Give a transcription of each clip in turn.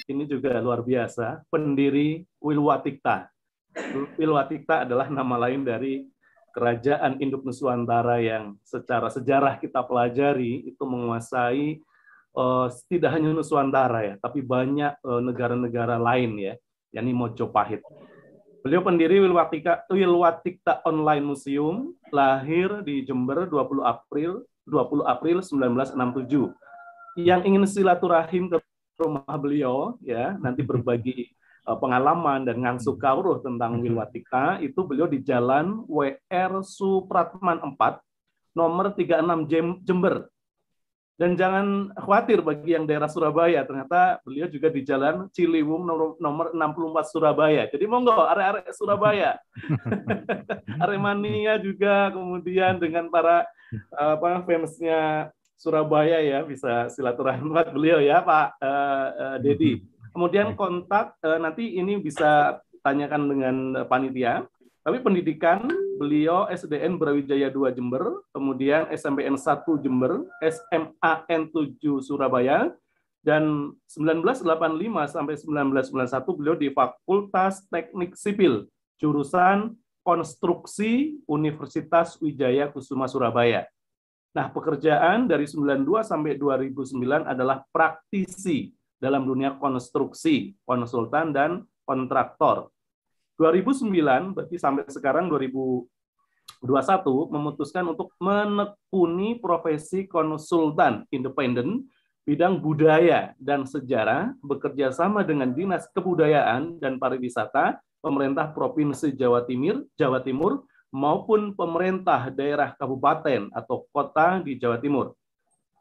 ini juga luar biasa, pendiri Wilwatikta. Wilwatikta adalah nama lain dari kerajaan Induk Nuswantara yang secara sejarah kita pelajari itu menguasai tidak hanya Nuswantara ya, tapi banyak negara-negara lain ya, yakni Mojopahit. Beliau pendiri Wilwatikta Online Museum, lahir di Jember 20 April 1967. Yang ingin silaturahim ke rumah beliau ya, nanti berbagi pengalaman dan ngangsu kauruh tentang Wilwatikta, itu beliau di Jalan WR Supratman 4 nomor 36 Jember. Dan jangan khawatir bagi yang daerah Surabaya, ternyata beliau juga di Jalan Ciliwung nomor 64 Surabaya. Jadi monggo arek-arek Surabaya. Aremania juga, kemudian dengan para fansnya Surabaya ya, bisa silaturahmi beliau ya Pak Dedi. Kemudian kontak nanti ini bisa tanyakan dengan panitia. Tapi pendidikan beliau SDN Brawijaya 2 Jember, kemudian SMPN 1 Jember, SMAN 7 Surabaya, dan 1985 sampai 1991 beliau di Fakultas Teknik Sipil, jurusan Konstruksi Universitas Wijaya Kusuma Surabaya. Nah, pekerjaan dari 92 sampai 2009 adalah praktisi dalam dunia konstruksi, konsultan, dan kontraktor. 2009, berarti sampai sekarang 2021, memutuskan untuk menekuni profesi konsultan independen bidang budaya dan sejarah, bekerja sama dengan Dinas Kebudayaan dan Pariwisata, pemerintah Provinsi Jawa Timur, maupun pemerintah daerah kabupaten atau kota di Jawa Timur.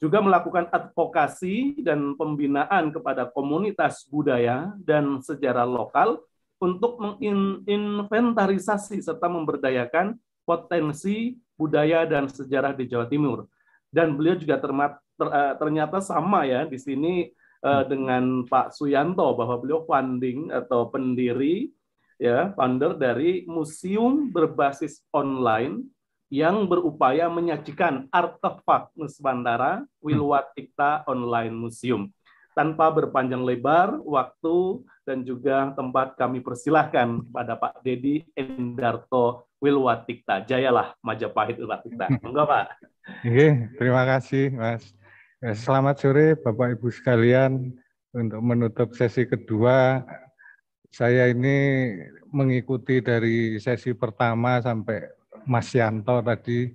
Juga melakukan advokasi dan pembinaan kepada komunitas budaya dan sejarah lokal untuk menginventarisasi serta memberdayakan potensi budaya dan sejarah di Jawa Timur. Dan beliau juga ternyata sama ya di sini dengan Pak Suyanto, bahwa beliau founding atau pendiri ya, founder dari museum berbasis online yang berupaya menyajikan artefak Nuswantara, Wilwatikta Online Museum. Tanpa berpanjang lebar waktu dan juga tempat, kami persilahkan pada Pak Dedi Endarto Wilwatikta. Jayalah Majapahit Wilwatikta. Enggak Pak? Oke, terima kasih Mas. Selamat sore Bapak Ibu sekalian. Untuk menutup sesi kedua, saya ini mengikuti dari sesi pertama sampai Mas Yanto tadi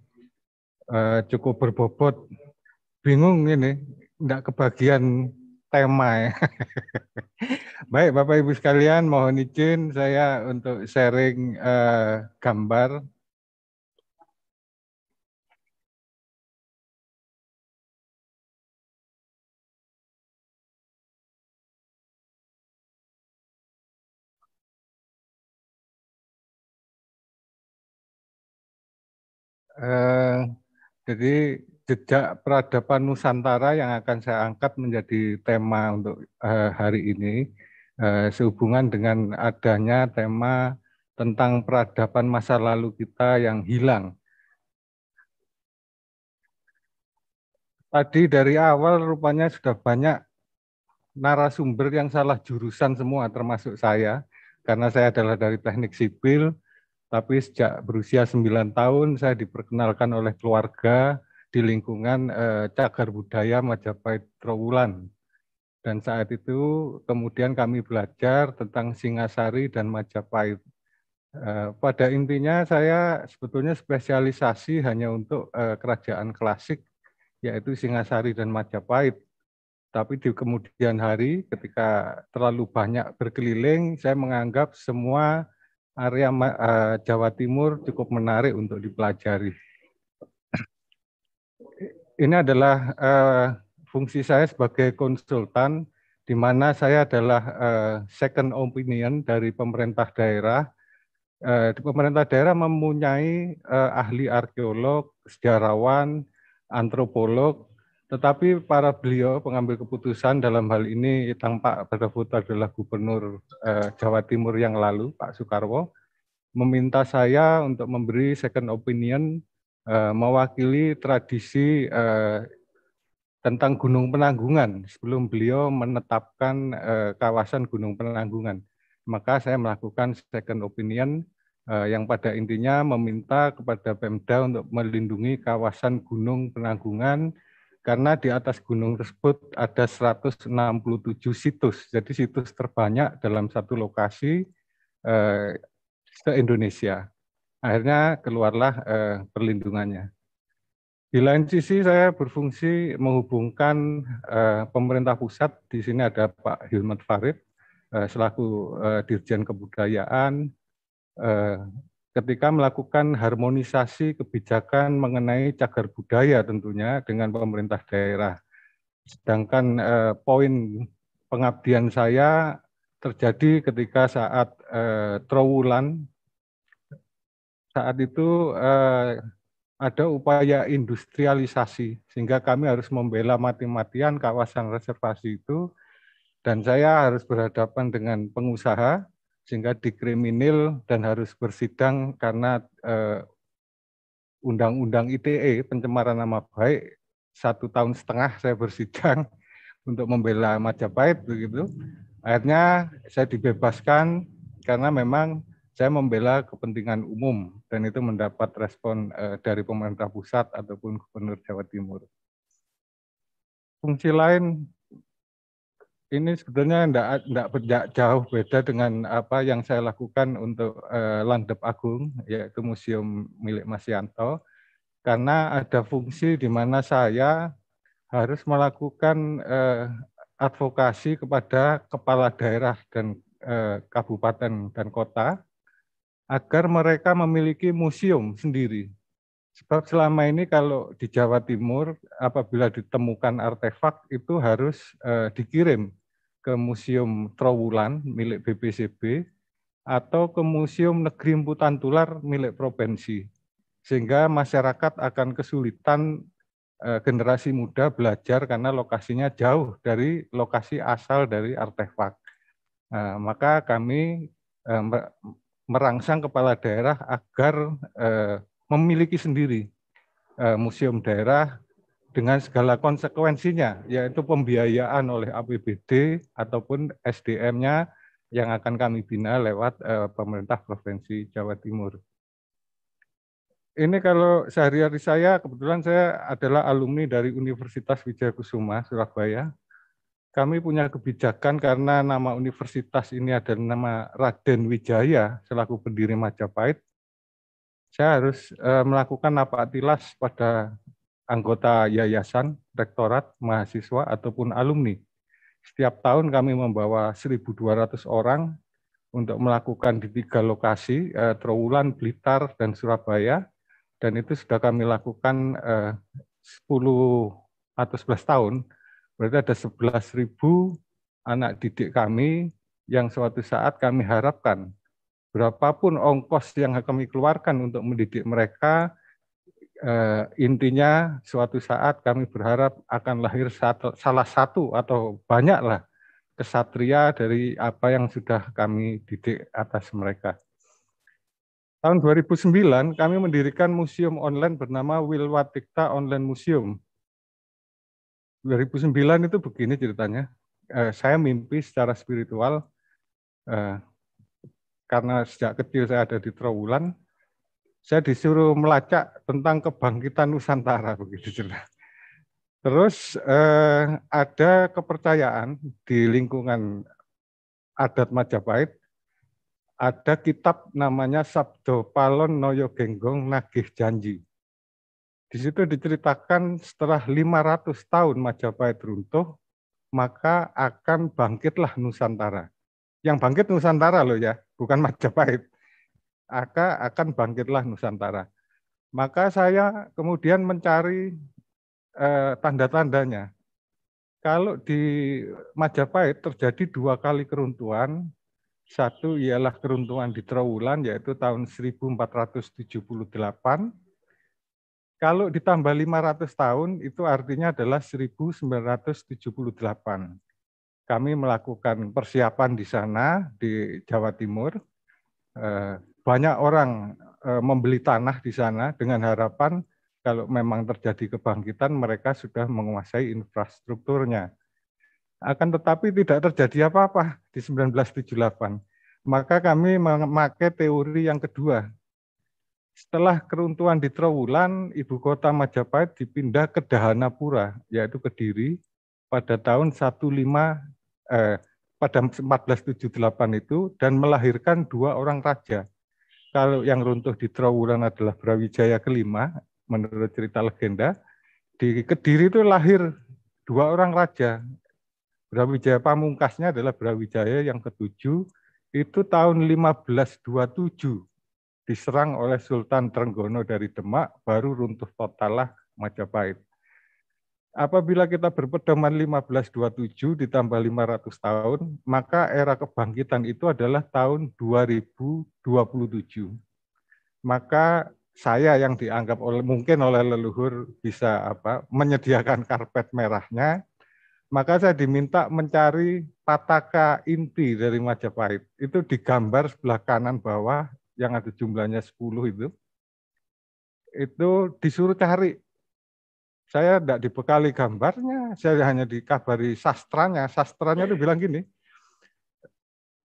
cukup berbobot. Bingung ini, enggak kebagian tema ya. Baik Bapak Ibu sekalian, mohon izin saya untuk sharing gambar. Jadi jejak peradaban Nusantara yang akan saya angkat menjadi tema untuk hari ini, sehubungan dengan adanya tema tentang peradaban masa lalu kita yang hilang. Tadi dari awal rupanya sudah banyak narasumber yang salah jurusan semua, termasuk saya, karena saya adalah dari teknik sipil, tapi sejak berusia 9 tahun saya diperkenalkan oleh keluarga di lingkungan Cagar Budaya Majapahit Trowulan. Dan saat itu kemudian kami belajar tentang Singasari dan Majapahit. Pada intinya saya sebetulnya spesialisasi hanya untuk kerajaan klasik, yaitu Singasari dan Majapahit. Tapi di kemudian hari ketika terlalu banyak berkeliling, saya menganggap semua area Jawa Timur cukup menarik untuk dipelajari. Ini adalah fungsi saya sebagai konsultan, di mana saya adalah second opinion dari pemerintah daerah. Di pemerintah daerah mempunyai ahli arkeolog, sejarawan, antropolog, tetapi para beliau pengambil keputusan dalam hal ini tampak pada foto adalah Gubernur Jawa Timur yang lalu, Pak Soekarwo, meminta saya untuk memberi second opinion mewakili tradisi tentang Gunung Penanggungan sebelum beliau menetapkan kawasan Gunung Penanggungan. Maka saya melakukan second opinion yang pada intinya meminta kepada Pemda untuk melindungi kawasan Gunung Penanggungan karena di atas gunung tersebut ada 167 situs. Jadi situs terbanyak dalam satu lokasi se-Indonesia. Akhirnya keluarlah perlindungannya. Di lain sisi saya berfungsi menghubungkan pemerintah pusat. Di sini ada Pak Hilmat Farid selaku Dirjen Kebudayaan ketika melakukan harmonisasi kebijakan mengenai cagar budaya tentunya dengan pemerintah daerah. Sedangkan poin pengabdian saya terjadi ketika saat Trowulan. Saat itu ada upaya industrialisasi, sehingga kami harus membela mati-matian kawasan reservasi itu, dan saya harus berhadapan dengan pengusaha, sehingga dikriminal dan harus bersidang karena Undang-Undang ITE, pencemaran nama baik, 1,5 tahun saya bersidang untuk membela Majapahit, begitu. Akhirnya saya dibebaskan karena memang saya membela kepentingan umum dan itu mendapat respon dari pemerintah pusat ataupun Gubernur Jawa Timur. Fungsi lain ini sebetulnya tidak jauh beda dengan apa yang saya lakukan untuk Landep Agung, yaitu museum milik Mas Yanto, karena ada fungsi di mana saya harus melakukan advokasi kepada kepala daerah dan kabupaten dan kota agar mereka memiliki museum sendiri. Sebab selama ini kalau di Jawa Timur, apabila ditemukan artefak itu harus dikirim ke Museum Trowulan milik BPCB atau ke Museum Negeri Empu Tantular milik provinsi. Sehingga masyarakat akan kesulitan generasi muda belajar karena lokasinya jauh dari lokasi asal dari artefak. Maka kami merangsang kepala daerah agar memiliki sendiri museum daerah dengan segala konsekuensinya, yaitu pembiayaan oleh APBD ataupun SDM-nya yang akan kami bina lewat pemerintah Provinsi Jawa Timur. Ini kalau sehari-hari saya, kebetulan saya adalah alumni dari Universitas Wijayakusuma, Surabaya. Kami punya kebijakan karena nama universitas ini adalah nama Raden Wijaya selaku pendiri Majapahit. Saya harus melakukan napak tilas pada anggota yayasan, rektorat, mahasiswa, ataupun alumni. Setiap tahun kami membawa 1.200 orang untuk melakukan di 3 lokasi, Trowulan, Blitar, dan Surabaya. Dan itu sudah kami lakukan 10 atau 11 tahun. Berarti ada 11.000 anak didik kami yang suatu saat kami harapkan berapapun ongkos yang kami keluarkan untuk mendidik mereka, intinya suatu saat kami berharap akan lahir salah satu atau banyaklah kesatria dari apa yang sudah kami didik atas mereka. Tahun 2009 kami mendirikan museum online bernama Wilwatikta Online Museum. 2009 itu begini ceritanya, saya mimpi secara spiritual, karena sejak kecil saya ada di Trowulan, saya disuruh melacak tentang kebangkitan Nusantara, begitu cerita. Terus ada kepercayaan di lingkungan adat Majapahit, ada kitab namanya Sabdo Palon Noyo Genggong Nagih Janji. Di situ diceritakan setelah 500 tahun Majapahit runtuh, maka akan bangkitlah Nusantara. Yang bangkit Nusantara loh ya, bukan Majapahit. Akan bangkitlah Nusantara. Maka saya kemudian mencari tanda-tandanya. Kalau di Majapahit terjadi 2 kali keruntuhan, satu ialah keruntuhan di Trowulan yaitu tahun 1478. Kalau ditambah 500 tahun, itu artinya adalah 1978. Kami melakukan persiapan di sana, di Jawa Timur. Banyak orang membeli tanah di sana dengan harapan kalau memang terjadi kebangkitan, mereka sudah menguasai infrastrukturnya. Akan tetapi tidak terjadi apa-apa di 1978. Maka kami memakai teori yang kedua. Setelah keruntuhan di Trowulan, ibu kota Majapahit dipindah ke Dahanapura, yaitu Kediri, pada tahun 1478 itu, dan melahirkan 2 orang raja. Kalau yang runtuh di Trowulan adalah Brawijaya kelima, menurut cerita legenda, di Kediri itu lahir 2 orang raja. Brawijaya pamungkasnya adalah Brawijaya yang ke-7, itu tahun 1527 diserang oleh Sultan Trenggono dari Demak, baru runtuh totallah Majapahit. Apabila kita berpedoman 1527 ditambah 500 tahun, maka era kebangkitan itu adalah tahun 2027. Maka saya yang dianggap mungkin oleh leluhur bisa menyediakan karpet merahnya, maka saya diminta mencari pataka inti dari Majapahit. Itu digambar sebelah kanan bawah, yang ada jumlahnya 10 itu disuruh cari. Saya tidak dibekali gambarnya, saya hanya dikabari sastranya. Sastranya itu bilang gini,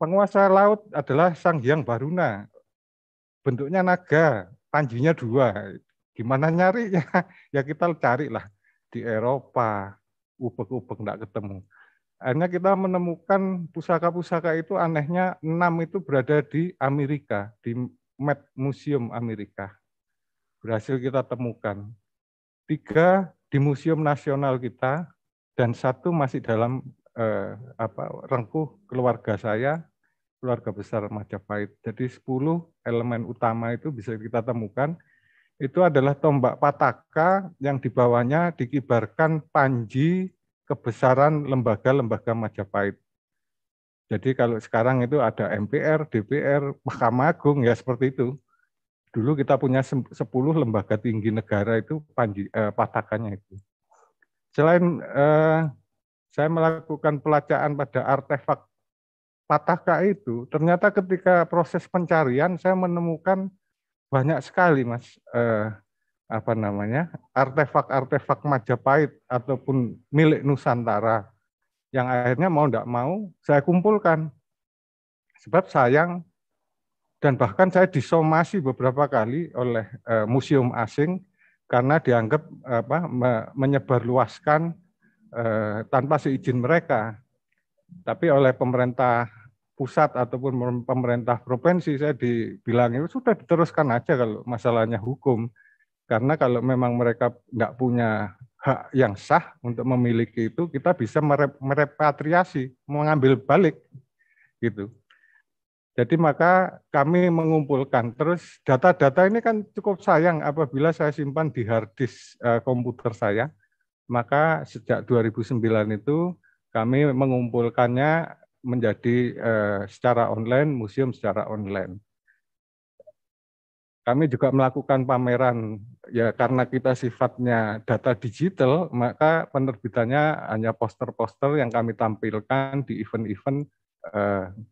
penguasa laut adalah Sang Hyang Baruna, bentuknya naga, panjinya 2. Gimana nyarinya? Ya kita carilah di Eropa, ubek-ubek tidak ketemu. Akhirnya kita menemukan pusaka-pusaka itu, anehnya 6 itu berada di Amerika, di Met Museum Amerika. Berhasil kita temukan. 3 di Museum Nasional kita, dan 1 masih dalam rengkuh keluarga saya, keluarga besar Majapahit. Jadi 10 elemen utama itu bisa kita temukan. Itu adalah tombak pataka yang di bawahnya dikibarkan panji kebesaran lembaga-lembaga Majapahit. Jadi kalau sekarang itu ada MPR, DPR, Mahkamah Agung, ya seperti itu. Dulu kita punya 10 lembaga tinggi negara itu patakannya itu. Selain saya melakukan pelacaan pada artefak pataka itu, ternyata ketika proses pencarian saya menemukan banyak sekali, Mas, artefak-artefak Majapahit ataupun milik Nusantara yang akhirnya mau tidak mau saya kumpulkan. Sebab sayang, dan bahkan saya disomasi beberapa kali oleh museum asing karena dianggap menyebarluaskan tanpa seizin mereka. Tapi oleh pemerintah pusat ataupun pemerintah provinsi saya dibilang itu sudah diteruskan aja kalau masalahnya hukum. Karena kalau memang mereka nggak punya hak yang sah untuk memiliki itu, kita bisa merepatriasi, mengambil balik, gitu. Jadi maka kami mengumpulkan. Terus data-data ini kan cukup sayang apabila saya simpan di hard disk komputer saya. Maka sejak 2009 itu kami mengumpulkannya menjadi secara online, museum secara online. Kami juga melakukan pameran, ya karena kita sifatnya data digital, maka penerbitannya hanya poster-poster yang kami tampilkan di event-event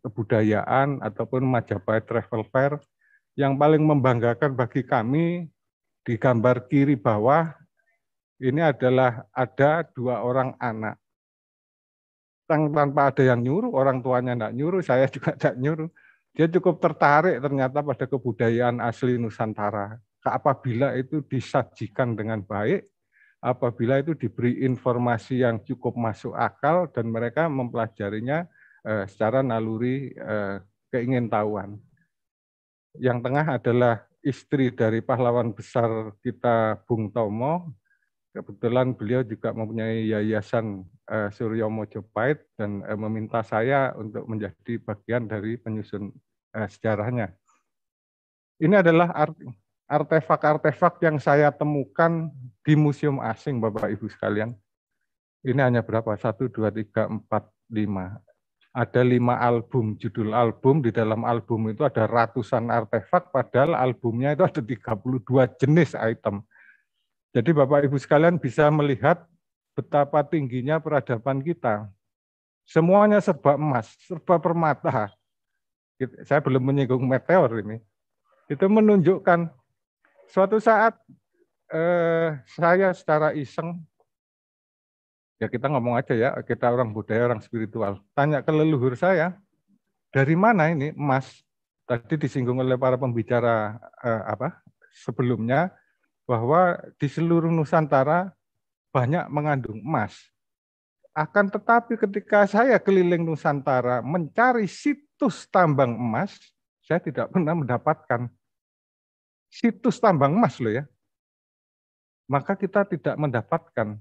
kebudayaan ataupun Majapahit Travel Fair. Yang paling membanggakan bagi kami, di gambar kiri bawah, ini adalah ada 2 orang anak. Tanpa ada yang nyuruh, orang tuanya enggak nyuruh, saya juga enggak nyuruh. Dia cukup tertarik ternyata pada kebudayaan asli Nusantara. Apabila itu disajikan dengan baik, apabila itu diberi informasi yang cukup masuk akal dan mereka mempelajarinya secara naluri keingintahuan. Yang tengah adalah istri dari pahlawan besar kita, Bung Tomo. Kebetulan beliau juga mempunyai yayasan Suryo Mojopahit dan meminta saya untuk menjadi bagian dari penyusun sejarahnya. Ini adalah artefak-artefak yang saya temukan di museum asing, Bapak Ibu sekalian. Ini hanya berapa? 1, 2, 3, 4, 5. Ada 5 album, judul album. Di dalam album itu ada ratusan artefak, padahal albumnya itu ada 32 jenis item. Jadi Bapak Ibu sekalian bisa melihat betapa tingginya peradaban kita. Semuanya serba emas, serba permata. Saya belum menyinggung meteor ini. Itu menunjukkan suatu saat saya secara iseng, ya kita ngomong aja ya, kita orang budaya, orang spiritual. Tanya ke leluhur saya, dari mana ini emas? Tadi disinggung oleh para pembicara sebelumnya, bahwa di seluruh Nusantara banyak mengandung emas. Akan tetapi ketika saya keliling Nusantara mencari situs tambang emas, saya tidak pernah mendapatkan situs tambang emas loh ya. Maka kita tidak mendapatkan.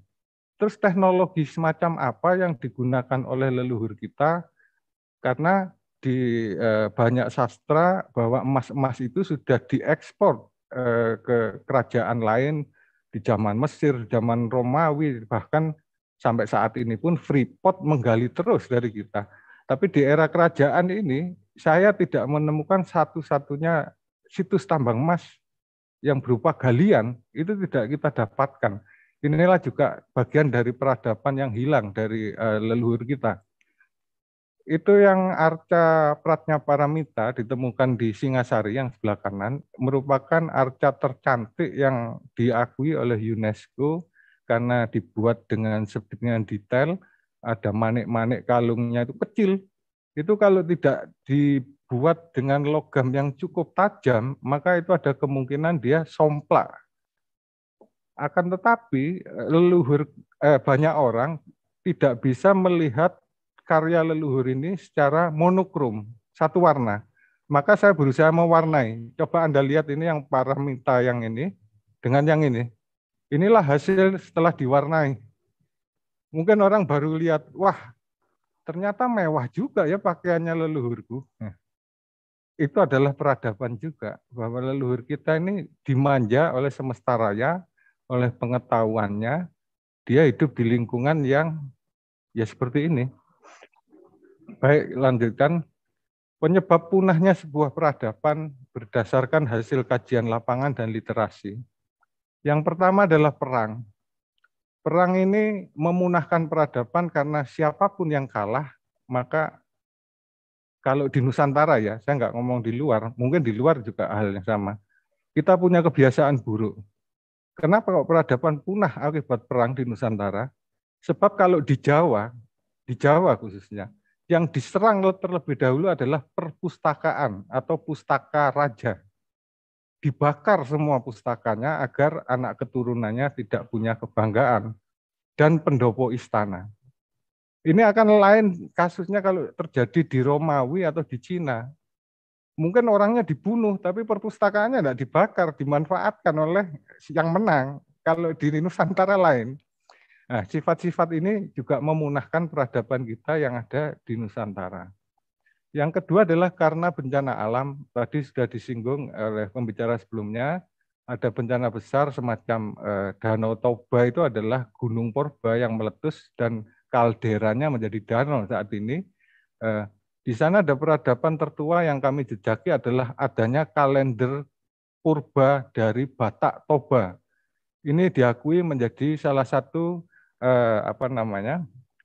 Terus teknologi semacam apa yang digunakan oleh leluhur kita, karena di banyak sastra bahwa emas-emas itu sudah diekspor ke kerajaan lain di zaman Mesir, zaman Romawi, bahkan sampai saat ini pun Freeport menggali terus dari kita. Tapi di era kerajaan ini, saya tidak menemukan satu-satunya situs tambang emas yang berupa galian, itu tidak kita dapatkan. Inilah juga bagian dari peradaban yang hilang dari leluhur kita. Itu yang arca Pratnyaparamita ditemukan di Singasari yang sebelah kanan, merupakan arca tercantik yang diakui oleh UNESCO karena dibuat dengan sedemikian detail, ada manik-manik kalungnya itu kecil. Itu kalau tidak dibuat dengan logam yang cukup tajam, maka itu ada kemungkinan dia somplak. Akan tetapi leluhur banyak orang tidak bisa melihat karya leluhur ini secara monokrom, satu warna. Maka saya berusaha mewarnai. Coba Anda lihat ini yang paramita yang ini dengan yang ini. Inilah hasil setelah diwarnai. Mungkin orang baru lihat, wah ternyata mewah juga ya pakaiannya leluhurku. Nah, itu adalah peradaban juga, bahwa leluhur kita ini dimanja oleh semesta raya, oleh pengetahuannya, dia hidup di lingkungan yang ya seperti ini. Baik, lanjutkan. Penyebab punahnya sebuah peradaban berdasarkan hasil kajian lapangan dan literasi. Yang pertama adalah perang. Perang ini memunahkan peradaban karena siapapun yang kalah, maka kalau di Nusantara ya, saya nggak ngomong di luar, mungkin di luar juga hal yang sama. Kita punya kebiasaan buruk. Kenapa kok peradaban punah akibat perang di Nusantara? Sebab kalau di Jawa khususnya, yang diserang terlebih dahulu adalah perpustakaan atau pustaka raja. Dibakar semua pustakanya agar anak keturunannya tidak punya kebanggaan. Dan pendopo istana. Ini akan lain kasusnya kalau terjadi di Romawi atau di Cina. Mungkin orangnya dibunuh, tapi perpustakaannya tidak dibakar, dimanfaatkan oleh yang menang. Kalau di Nusantara lain. Nah, sifat-sifat ini juga memunahkan peradaban kita yang ada di Nusantara. Yang kedua adalah karena bencana alam, tadi sudah disinggung oleh pembicara sebelumnya, ada bencana besar semacam Danau Toba itu adalah gunung purba yang meletus dan kalderanya menjadi danau saat ini. Di sana ada peradaban tertua yang kami jejaki adalah adanya kalender purba dari Batak Toba. Ini diakui menjadi salah satu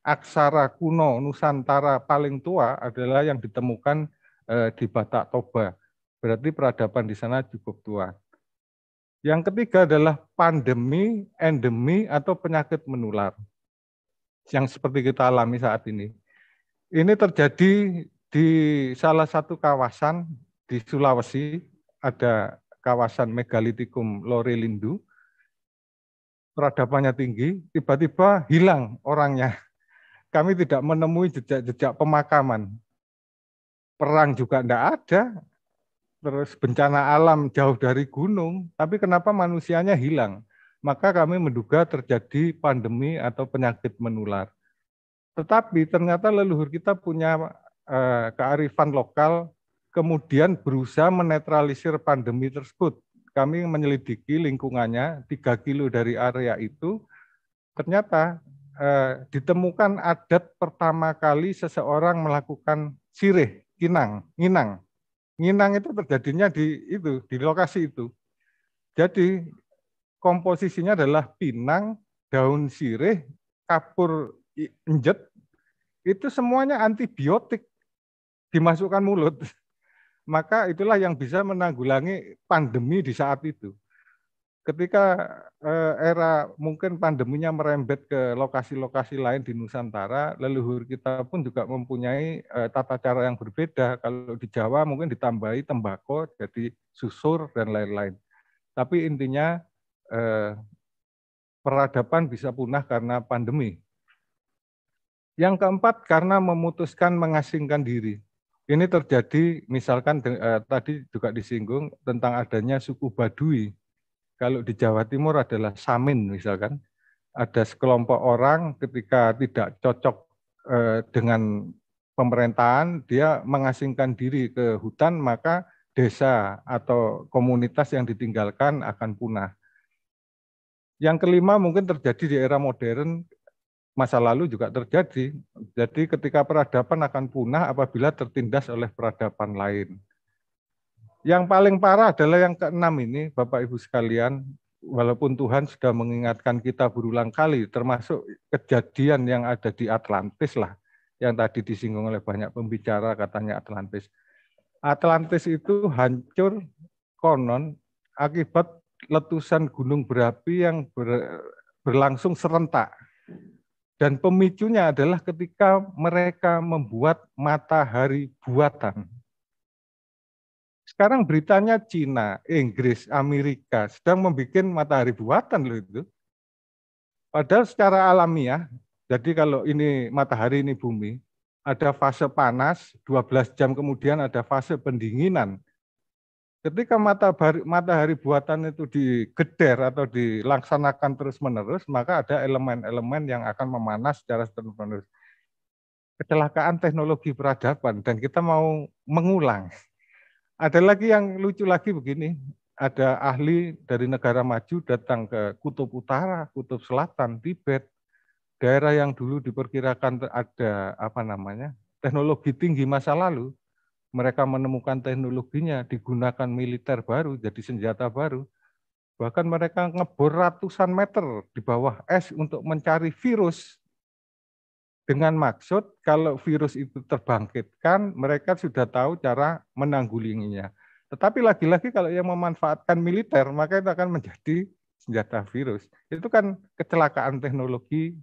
aksara kuno Nusantara paling tua adalah yang ditemukan di Batak Toba. Berarti peradaban di sana cukup tua. Yang ketiga adalah pandemi, endemi, atau penyakit menular. Yang seperti kita alami saat ini. Ini terjadi di salah satu kawasan di Sulawesi, ada kawasan Megalithicum Lorelindu, peradabannya tinggi, tiba-tiba hilang orangnya. Kami tidak menemui jejak-jejak pemakaman. Perang juga tidak ada, terus bencana alam jauh dari gunung, tapi kenapa manusianya hilang? Maka kami menduga terjadi pandemi atau penyakit menular. Tetapi ternyata leluhur kita punya kearifan lokal, kemudian berusaha menetralisir pandemi tersebut. Kami menyelidiki lingkungannya, 3 kilo dari area itu, ternyata ditemukan adat pertama kali seseorang melakukan sirih, nginang. Nginang itu terjadinya di lokasi itu. Jadi komposisinya adalah pinang, daun sirih, kapur enjet, itu semuanya antibiotik dimasukkan mulut. Maka itulah yang bisa menanggulangi pandemi di saat itu. ketika era mungkin pandeminya merembet ke lokasi-lokasi lain di Nusantara, leluhur kita pun juga mempunyai tata cara yang berbeda. Kalau di Jawa mungkin ditambahi tembakau, jadi susur dan lain-lain. Tapi intinya peradaban bisa punah karena pandemi. Yang keempat, karena memutuskan mengasingkan diri. Ini terjadi misalkan tadi juga disinggung tentang adanya suku Baduy. Kalau di Jawa Timur adalah Samin misalkan, ada sekelompok orang ketika tidak cocok dengan pemerintahan, dia mengasingkan diri ke hutan, maka desa atau komunitas yang ditinggalkan akan punah. Yang kelima mungkin terjadi di era modern, masa lalu juga terjadi. Jadi ketika peradaban akan punah apabila tertindas oleh peradaban lain. Yang paling parah adalah yang keenam ini, Bapak Ibu sekalian, walaupun Tuhan sudah mengingatkan kita berulang kali, termasuk kejadian yang ada di Atlantis lah, yang tadi disinggung oleh banyak pembicara katanya Atlantis. Atlantis itu hancur konon akibat letusan gunung berapi yang berlangsung serentak. Dan pemicunya adalah ketika mereka membuat matahari buatan. Sekarang beritanya Cina, Inggris, Amerika sedang membuat matahari buatan loh itu. Padahal secara alamiah, jadi kalau ini matahari ini bumi, ada fase panas, 12 jam kemudian ada fase pendinginan. Ketika matahari buatan itu digeder atau dilaksanakan terus-menerus, maka ada elemen-elemen yang akan memanas secara terus-menerus. Kecelakaan teknologi peradaban, dan kita mau mengulang. Ada lagi yang lucu lagi begini, ada ahli dari negara maju datang ke Kutub Utara, Kutub Selatan, Tibet, daerah yang dulu diperkirakan ada teknologi tinggi masa lalu. Mereka menemukan teknologinya, digunakan militer baru, jadi senjata baru. Bahkan mereka ngebor ratusan meter di bawah es untuk mencari virus. Dengan maksud kalau virus itu terbangkitkan, mereka sudah tahu cara menanggulanginya. Tetapi lagi-lagi kalau yang memanfaatkan militer, maka itu akan menjadi senjata virus. Itu kan kecelakaan teknologi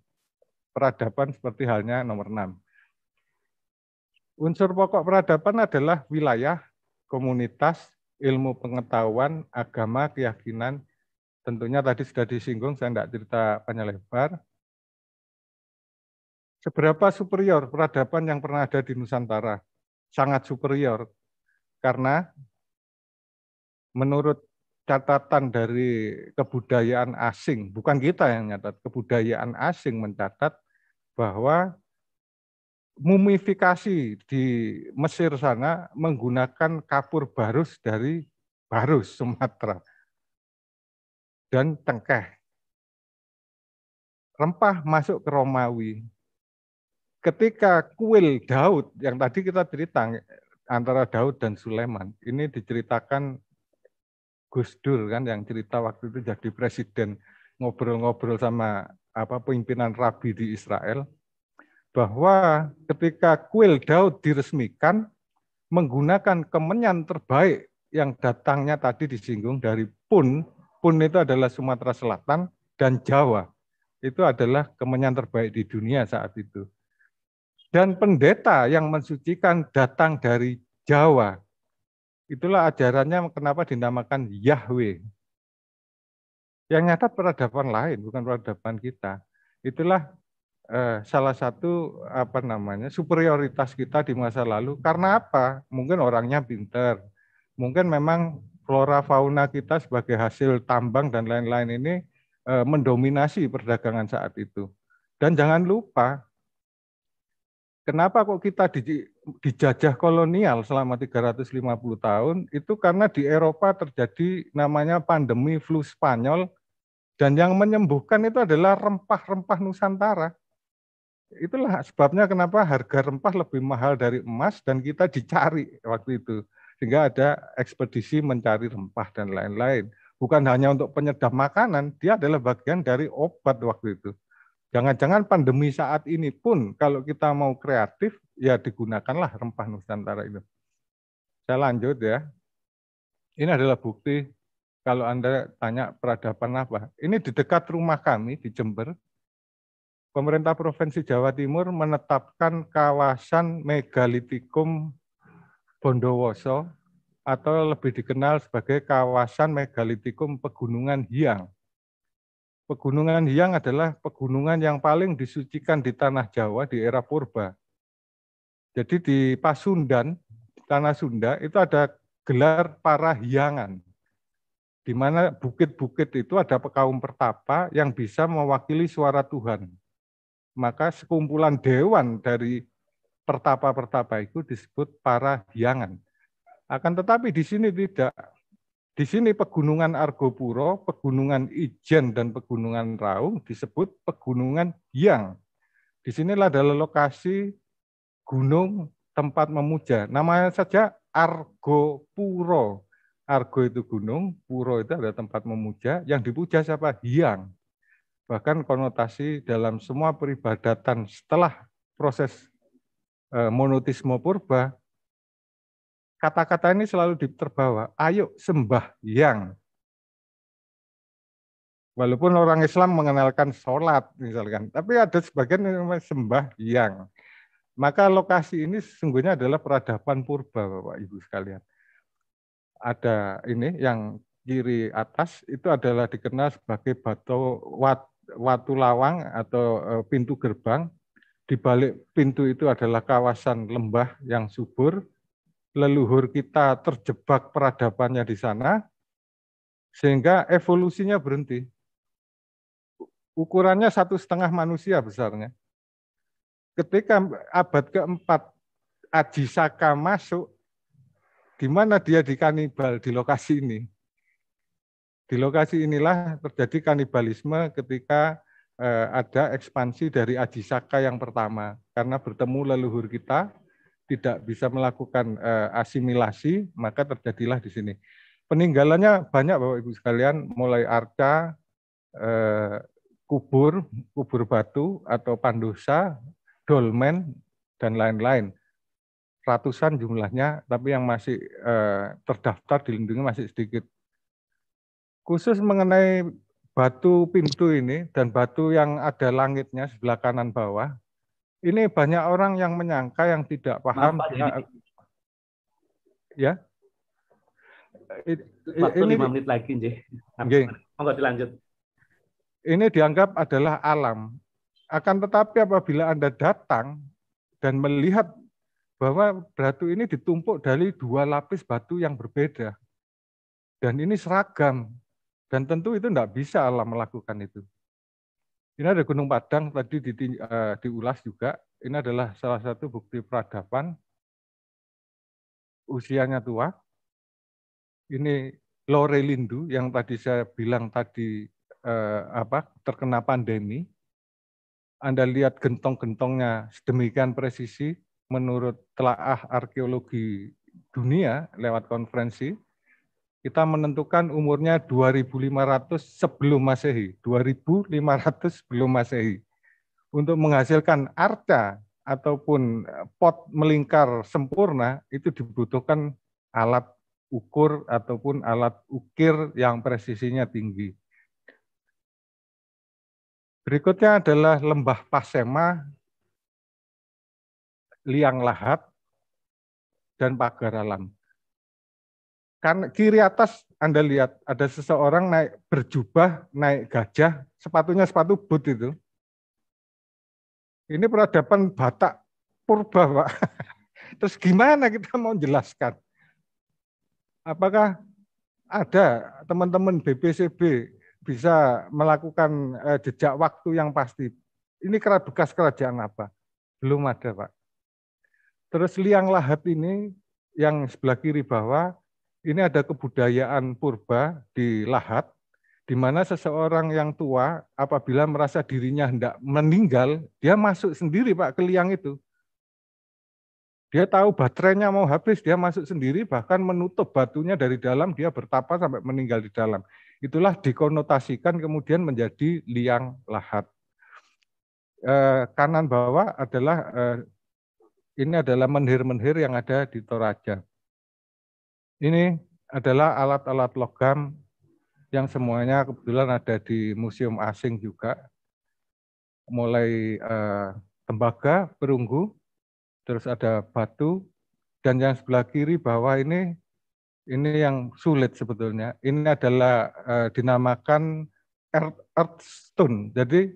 peradaban seperti halnya nomor 6. Unsur pokok peradaban adalah wilayah, komunitas, ilmu pengetahuan, agama, keyakinan. Tentunya tadi sudah disinggung, saya tidak cerita panjang lebar. Seberapa superior peradaban yang pernah ada di Nusantara? Sangat superior, karena menurut catatan dari kebudayaan asing, bukan kita yang nyatat, kebudayaan asing mencatat bahwa mumifikasi di Mesir sana menggunakan kapur barus dari Barus, Sumatera, dan cengkeh. Rempah masuk ke Romawi. Ketika kuil Daud, yang tadi kita cerita antara Daud dan Sulaiman, ini diceritakan Gus Dur kan yang cerita waktu itu jadi presiden, ngobrol-ngobrol sama pimpinan rabi di Israel, bahwa ketika kuil Daud diresmikan, menggunakan kemenyan terbaik yang datangnya tadi disinggung dari Pun itu adalah Sumatera Selatan, dan Jawa. Itu adalah kemenyan terbaik di dunia saat itu. Dan pendeta yang mensucikan datang dari Jawa. Itulah ajarannya kenapa dinamakan Yahweh. Yang nyata peradaban lain, bukan peradaban kita. Itulah salah satu superioritas kita di masa lalu. Karena apa? Mungkin orangnya pinter. Mungkin memang flora fauna kita sebagai hasil tambang dan lain-lain ini mendominasi perdagangan saat itu. Dan jangan lupa, kenapa kok kita dijajah kolonial selama 350 tahun? Itu karena di Eropa terjadi namanya pandemi flu Spanyol, dan yang menyembuhkan itu adalah rempah-rempah Nusantara. Itulah sebabnya kenapa harga rempah lebih mahal dari emas, dan kita dicari waktu itu. Sehingga ada ekspedisi mencari rempah dan lain-lain. Bukan hanya untuk penyedap makanan, dia adalah bagian dari obat waktu itu. Jangan-jangan pandemi saat ini pun kalau kita mau kreatif, ya digunakanlah rempah Nusantara itu. Saya lanjut ya. Ini adalah bukti Kalau Anda tanya peradaban apa, ini di dekat rumah kami di Jember, pemerintah Provinsi Jawa Timur menetapkan kawasan megalitikum Bondowoso atau lebih dikenal sebagai kawasan megalitikum Pegunungan Hyang. Pegunungan Hyang adalah pegunungan yang paling disucikan di tanah Jawa di era purba. Jadi di Pasundan, tanah Sunda, itu ada gelar para hyangan, di mana bukit-bukit itu ada kaum pertapa yang bisa mewakili suara Tuhan. Maka sekumpulan dewan dari pertapa-pertapa itu disebut para hyangan. Akan tetapi di sini tidak. Di sini Pegunungan Argopuro, Pegunungan Ijen, dan Pegunungan Raung disebut Pegunungan Hyang. Di sinilah adalah lokasi gunung tempat memuja. Namanya saja Argopuro. Argo itu gunung, Puro itu adalah tempat memuja, yang dipuja siapa? Hyang. Bahkan konotasi dalam semua peribadatan setelah proses monoteisme purba, kata-kata ini selalu terbawa, ayo sembah Hyang. Walaupun orang Islam mengenalkan sholat misalkan, tapi ada sebagian yang sembah Hyang. Maka lokasi ini sesungguhnya adalah peradaban purba, Bapak Ibu sekalian. Ada ini yang kiri atas itu adalah dikenal sebagai Watu Lawang atau pintu gerbang. Di balik pintu itu adalah kawasan lembah yang subur. Leluhur kita terjebak peradabannya di sana, sehingga evolusinya berhenti. Ukurannya 1,5 manusia besarnya. Ketika abad keempat Aji Saka masuk, di mana dia dikanibal di lokasi ini. Di lokasi inilah terjadi kanibalisme ketika ada ekspansi dari Aji Saka yang pertama. Karena bertemu leluhur kita, tidak bisa melakukan asimilasi, maka terjadilah di sini. Peninggalannya banyak Bapak Ibu sekalian, mulai arca, kubur batu atau pandosa, dolmen, dan lain-lain. Ratusan jumlahnya, tapi yang masih terdaftar dilindungi masih sedikit. Khusus mengenai batu pintu ini dan batu yang ada langitnya sebelah kanan bawah, ini banyak orang yang menyangka yang tidak paham. Ya. Waktu 5 menit lagi, Monggo dilanjut. Ini dianggap adalah alam. Akan tetapi apabila Anda datang dan melihat bahwa batu ini ditumpuk dari 2 lapis batu yang berbeda. Dan ini seragam. Dan tentu itu tidak bisa alam melakukan itu. Ini ada Gunung Padang, tadi diulas juga. Ini adalah salah satu bukti peradaban. Usianya tua. Ini Lorelindu yang tadi saya bilang tadi terkena pandemi. Anda lihat gentong-gentongnya sedemikian presisi, menurut telaah arkeologi dunia lewat konferensi, kita menentukan umurnya 2.500 sebelum Masehi, 2.500 sebelum Masehi. Untuk menghasilkan arca ataupun pot melingkar sempurna, itu dibutuhkan alat ukur ataupun alat ukir yang presisinya tinggi. Berikutnya adalah lembah Pasema, Liang Lahat, dan Pagar Alam. Kan kiri atas Anda lihat ada seseorang naik berjubah, naik gajah, sepatunya sepatu boot itu. Ini peradaban Batak purba, Pak. Terus gimana kita mau jelaskan? Apakah ada teman-teman BPCB bisa melakukan jejak waktu yang pasti? Ini bekas kerajaan apa? Belum ada, Pak. Terus Liang Lahat ini yang sebelah kiri bawah, ini ada kebudayaan purba di Lahat, di mana seseorang yang tua apabila merasa dirinya hendak meninggal, dia masuk sendiri Pak ke liang itu. Dia tahu baterainya mau habis, dia masuk sendiri, bahkan menutup batunya dari dalam, dia bertapa sampai meninggal di dalam. Itulah dikonotasikan kemudian menjadi Liang Lahat. Kanan bawah adalah ini adalah menhir-menhir yang ada di Toraja. Ini adalah alat-alat logam yang semuanya kebetulan ada di museum asing juga, mulai tembaga, perunggu, terus ada batu, dan yang sebelah kiri bawah ini yang sulit sebetulnya. Ini adalah dinamakan earth stone. Jadi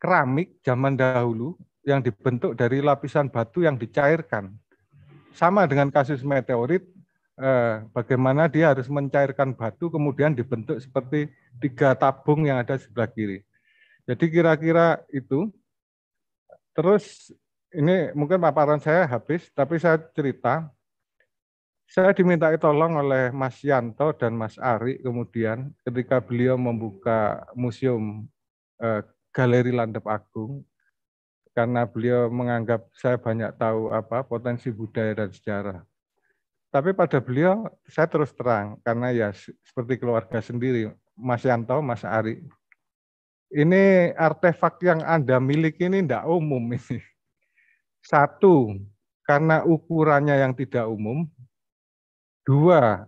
keramik zaman dahulu yang dibentuk dari lapisan batu yang dicairkan. Sama dengan kasus meteorit, bagaimana dia harus mencairkan batu kemudian dibentuk seperti 3 tabung yang ada sebelah kiri. Jadi kira-kira itu. Terus ini mungkin paparan saya habis, tapi saya cerita. Saya dimintai tolong oleh Mas Yanto dan Mas Ari kemudian ketika beliau membuka museum Galeri Landep Agung, karena beliau menganggap saya banyak tahu potensi budaya dan sejarah. Tapi pada beliau saya terus terang, karena ya seperti keluarga sendiri, Mas Yanto, Mas Ari, ini artefak yang Anda miliki ini tidak umum ini. Satu, karena ukurannya yang tidak umum. Dua,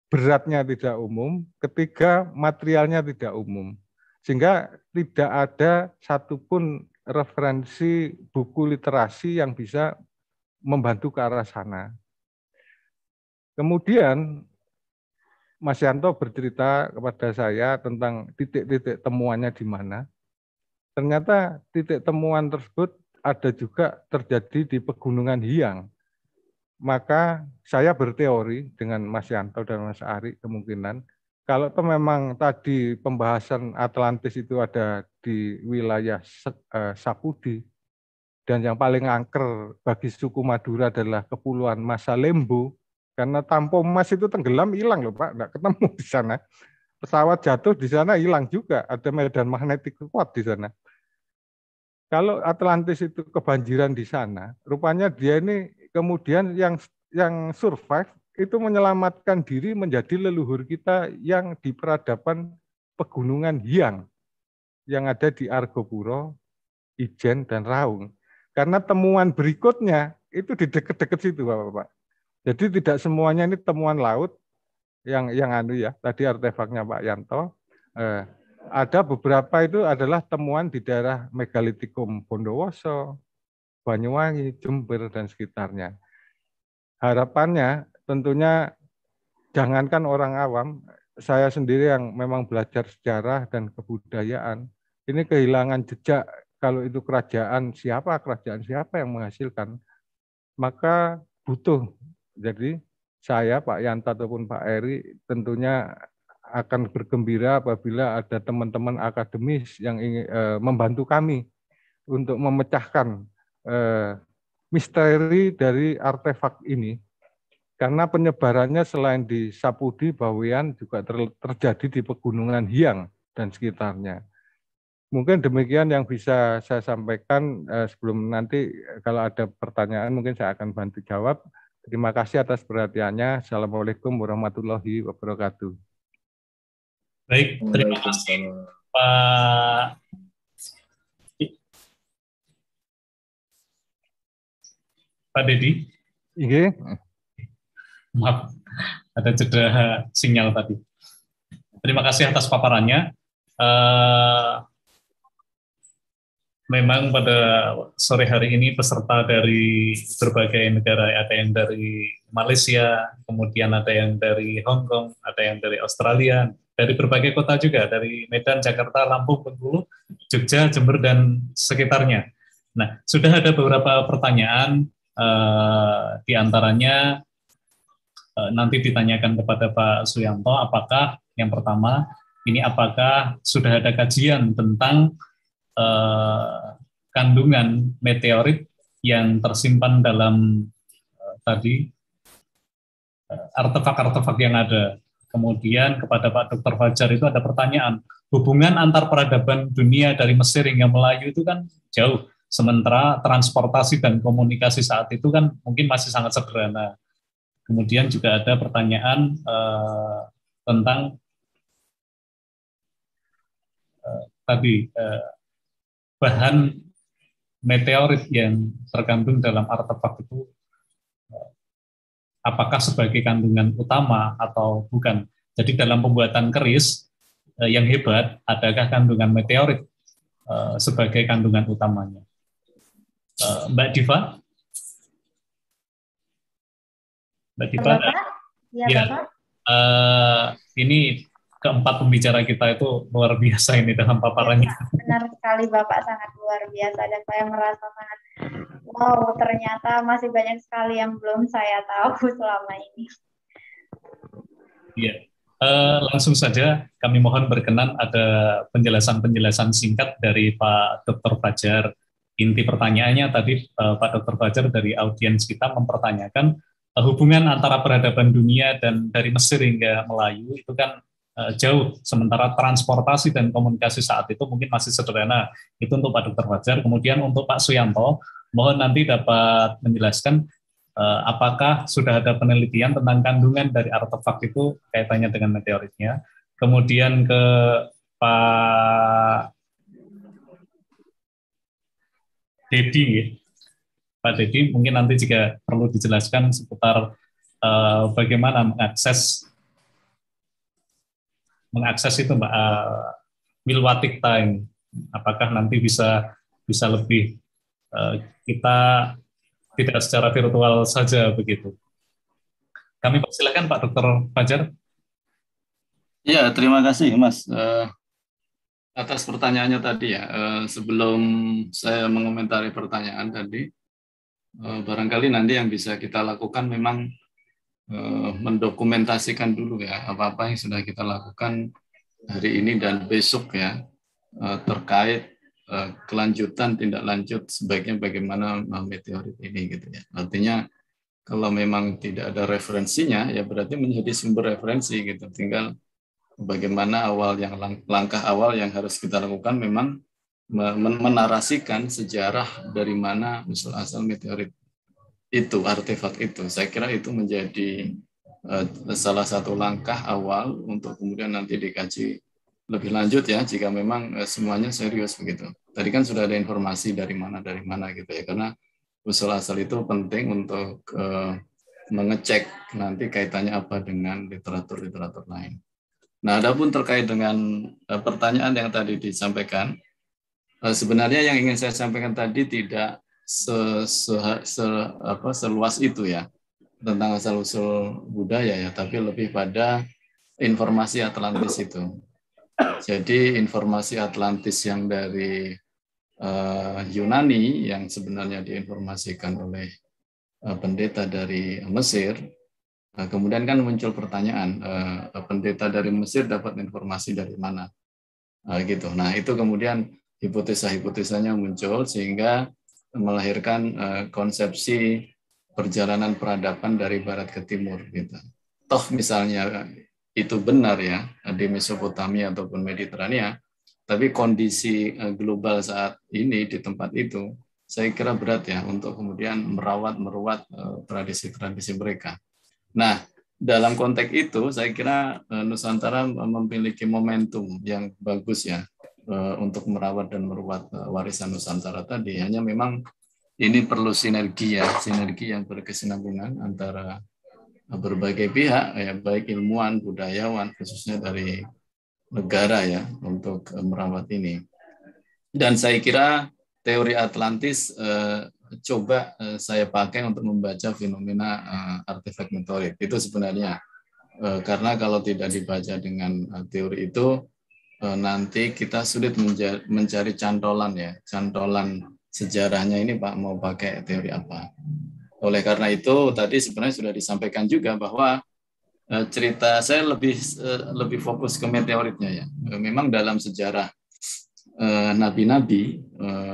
beratnya tidak umum. Ketiga, materialnya tidak umum. Sehingga tidak ada satupun referensi buku literasi yang bisa membantu ke arah sana. Kemudian Mas Yanto bercerita kepada saya tentang titik-titik temuannya di mana. Ternyata titik temuan tersebut ada juga terjadi di Pegunungan Hiang. Maka saya berteori dengan Mas Yanto dan Mas Ari kemungkinan kalau itu memang tadi pembahasan Atlantis itu ada di wilayah Sapudi dan yang paling angker bagi suku Madura adalah Kepulauan Masalembo, karena Tampo Mas itu tenggelam hilang loh Pak, nggak ketemu di sana. Pesawat jatuh di sana hilang juga, ada medan magnetik kuat di sana. Kalau Atlantis itu kebanjiran di sana, rupanya dia ini kemudian yang survive itu menyelamatkan diri menjadi leluhur kita yang di peradaban Pegunungan Hiang yang ada di Argopuro, Ijen, dan Raung. Karena temuan berikutnya itu di dekat-dekat situ, Bapak-Bapak. Jadi tidak semuanya ini temuan laut yang tadi artefaknya Pak Yanto. Ada beberapa itu adalah temuan di daerah Megalitikum Bondowoso, Banyuwangi, Jember, dan sekitarnya. Harapannya tentunya jangankan orang awam, saya sendiri yang memang belajar sejarah dan kebudayaan, ini kehilangan jejak kalau itu kerajaan siapa yang menghasilkan, maka butuh. Jadi saya, Pak Yanto ataupun Pak Eri tentunya akan bergembira apabila ada teman-teman akademis yang ingin membantu kami untuk memecahkan misteri dari artefak ini. Karena penyebarannya selain di Sapudi, Bawean juga terjadi di Pegunungan Hiang dan sekitarnya. Mungkin demikian yang bisa saya sampaikan. Sebelum nanti kalau ada pertanyaan mungkin saya akan bantu jawab. Terima kasih atas perhatiannya. Assalamualaikum warahmatullahi wabarakatuh. Baik, terima kasih Pak Dedi. Iya. Maaf, ada jeda sinyal tadi. Terima kasih atas paparannya. Memang pada sore hari ini peserta dari berbagai negara, ada yang dari Malaysia, kemudian ada yang dari Hong Kong, ada yang dari Australia, dari berbagai kota juga, dari Medan, Jakarta, Lampung, Bengkulu, Jogja, Jember, dan sekitarnya. Nah, sudah ada beberapa pertanyaan, di antaranya nanti ditanyakan kepada Pak Suyanto, apakah yang pertama, ini apakah sudah ada kajian tentang kandungan meteorit yang tersimpan dalam tadi artefak-artefak yang ada. Kemudian kepada Pak Dr. Fajar itu ada pertanyaan, hubungan antar peradaban dunia dari Mesir hingga Melayu itu kan jauh, sementara transportasi dan komunikasi saat itu kan mungkin masih sangat sederhana. Kemudian juga ada pertanyaan tentang tadi bahan meteorit yang terkandung dalam artefak itu apakah sebagai kandungan utama atau bukan. Jadi dalam pembuatan keris yang hebat, adakah kandungan meteorit sebagai kandungan utamanya? Mbak Diva? Mbak Diva? Bapak? Ya, ya, Bapak. Ini keempat pembicara kita itu luar biasa ini dalam paparannya. Ya, benar sekali Bapak, sangat luar biasa, dan saya merasa sangat wow, ternyata masih banyak sekali yang belum saya tahu selama ini. Iya, langsung saja kami mohon berkenan ada penjelasan-penjelasan singkat dari Pak Dr. Fajar. Inti pertanyaannya tadi Pak Dr. Fajar dari audiens kita mempertanyakan hubungan antara peradaban dunia dan dari Mesir hingga Melayu itu kan jauh, sementara transportasi dan komunikasi saat itu mungkin masih sederhana. Itu untuk Pak Dr. Fajar. Kemudian untuk Pak Suyanto, mohon nanti dapat menjelaskan apakah sudah ada penelitian tentang kandungan dari artefak itu kaitannya dengan meteoritnya. Kemudian ke Pak Dedi, Pak Dedi mungkin nanti juga perlu dijelaskan seputar bagaimana mengakses itu Mbak, Milwatic time. Apakah nanti bisa lebih kita tidak secara virtual saja begitu. Kami persilakan Pak Dr. Fajar. Ya, terima kasih Mas atas pertanyaannya tadi ya. Sebelum saya mengomentari pertanyaan tadi, barangkali nanti yang bisa kita lakukan memang mendokumentasikan dulu ya apa-apa yang sudah kita lakukan hari ini dan besok ya terkait kelanjutan tindak lanjut sebaiknya bagaimana meteorit ini gitu ya. Artinya kalau memang tidak ada referensinya ya berarti menjadi sumber referensi gitu. Tinggal bagaimana langkah awal yang harus kita lakukan memang menarasikan sejarah dari mana usul asal meteorit itu, artefak itu. Saya kira itu menjadi salah satu langkah awal untuk kemudian nanti dikaji lebih lanjut ya, jika memang semuanya serius begitu. Tadi kan sudah ada informasi dari mana gitu ya, karena usul asal itu penting untuk mengecek nanti kaitannya apa dengan literatur lain. Nah, adapun terkait dengan pertanyaan yang tadi disampaikan, sebenarnya yang ingin saya sampaikan tadi tidak seluas itu ya tentang asal-usul budaya ya, tapi lebih pada informasi Atlantis itu. Jadi informasi Atlantis yang dari Yunani yang sebenarnya diinformasikan oleh pendeta dari Mesir, kemudian kan muncul pertanyaan, pendeta dari Mesir dapat informasi dari mana? Gitu. Nah itu kemudian hipotesa-hipotesanya muncul sehingga melahirkan konsepsi perjalanan peradaban dari barat ke timur. Gitu. Toh misalnya itu benar ya di Mesopotamia ataupun Mediterania, tapi kondisi global saat ini di tempat itu saya kira berat ya untuk kemudian meruat tradisi-tradisi mereka. Nah, dalam konteks itu saya kira Nusantara memiliki momentum yang bagus ya untuk merawat dan meruat warisan Nusantara tadi. Hanya memang ini perlu sinergi yang berkesinambungan antara berbagai pihak, ya, baik ilmuwan, budayawan, khususnya dari negara ya, untuk merawat ini. Dan saya kira teori Atlantis coba saya pakai untuk membaca fenomena artefak meteorit. Itu sebenarnya, karena kalau tidak dibaca dengan teori itu, nanti kita sulit mencari cantolan sejarahnya ini Pak mau pakai teori apa. Oleh karena itu tadi sebenarnya sudah disampaikan juga bahwa cerita saya lebih fokus ke meteoritnya ya. Memang dalam sejarah nabi-nabi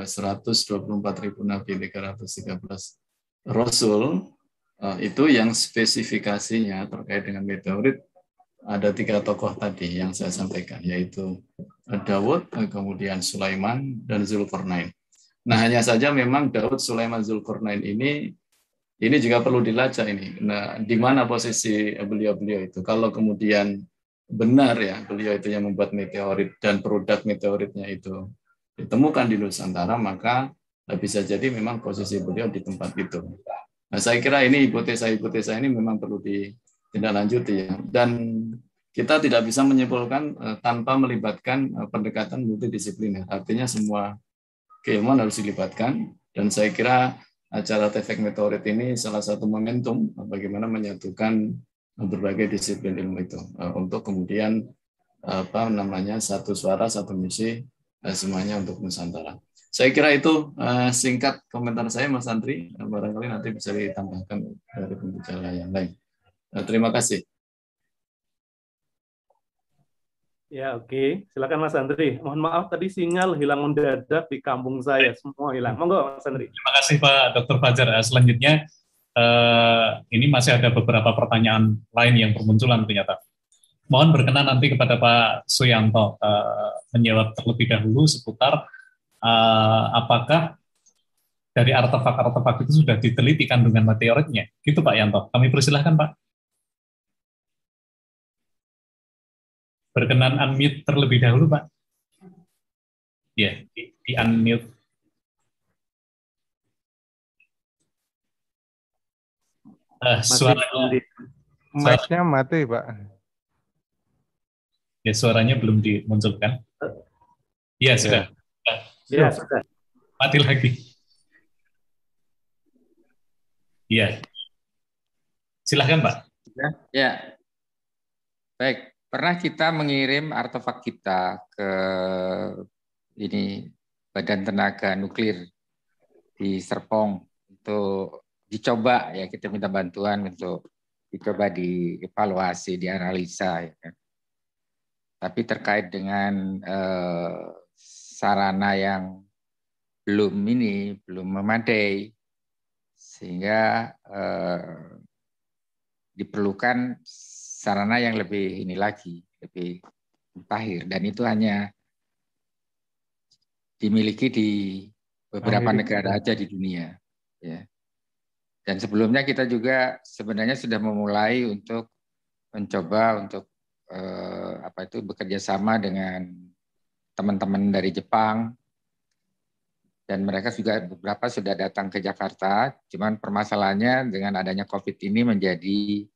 124.000 nabi, 313 rasul itu yang spesifikasinya terkait dengan meteorit ada 3 tokoh tadi yang saya sampaikan, yaitu Daud, kemudian Sulaiman dan Zulkarnain. Nah hanya saja memang Daud, Sulaiman, Zulkarnain ini juga perlu dilacak ini. Nah, di mana posisi beliau-beliau itu? Kalau kemudian benar ya, beliau itu yang membuat meteorit dan produk meteoritnya itu ditemukan di Nusantara, maka bisa jadi memang posisi beliau di tempat itu. Nah, saya kira ini hipotesa-hipotesa ini memang perlu ditindaklanjuti ya. Dan kita tidak bisa menyimpulkan tanpa melibatkan pendekatan multidisipliner. Artinya semua keilmuan harus dilibatkan, dan saya kira acara TEFEK Meteorit ini salah satu momentum bagaimana menyatukan berbagai disiplin ilmu itu untuk kemudian satu suara, satu misi, semuanya untuk Nusantara. Saya kira itu singkat komentar saya, Mas Andri. Barangkali nanti bisa ditambahkan dari pembicara yang lain. Terima kasih. Ya, oke. Silakan Mas Andri. Mohon maaf tadi sinyal hilang mendadak di kampung saya, semua hilang. Monggo Mas Andri. Terima kasih Pak Dr. Fajar. Selanjutnya ini masih ada beberapa pertanyaan lain yang bermunculan ternyata. Mohon berkenan nanti kepada Pak Suyanto menjawab terlebih dahulu seputar apakah dari artefak-artefak itu sudah diteliti kandungan meteoritnya. Gitu Pak Yanto. Kami persilahkan Pak. Berkenan unmute terlebih dahulu, Pak. Ya, di unmute. Mic-nya mati, Pak. Ya, suaranya belum dimunculkan. Ya, sudah. Ya, sudah. Mati lagi. Iya. Silahkan, Pak. Ya. Baik. Pernah kita mengirim artefak kita ke Badan Tenaga Nuklir di Serpong untuk dicoba, ya, kita minta bantuan untuk dicoba dievaluasi, dianalisa, ya kan. Tapi terkait dengan sarana yang belum memadai, sehingga diperlukan sarana yang lebih lebih mutakhir, dan itu hanya dimiliki di beberapa negara aja di dunia, ya. Dan sebelumnya kita juga sebenarnya sudah memulai untuk mencoba untuk bekerja sama dengan teman-teman dari Jepang, dan mereka juga beberapa sudah datang ke Jakarta. Cuman permasalahannya dengan adanya COVID ini menjadi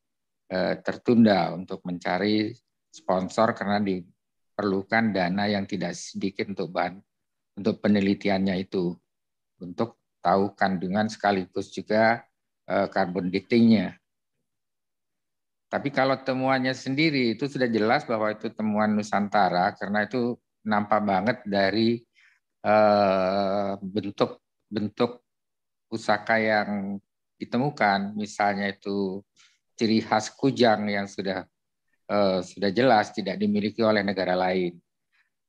tertunda untuk mencari sponsor karena diperlukan dana yang tidak sedikit untuk penelitiannya itu, untuk tahu kandungan sekaligus juga carbon dating-nya. Tapi kalau temuannya sendiri itu sudah jelas bahwa itu temuan Nusantara, karena itu nampak banget dari bentuk pusaka yang ditemukan, misalnya itu ciri khas kujang yang sudah jelas tidak dimiliki oleh negara lain.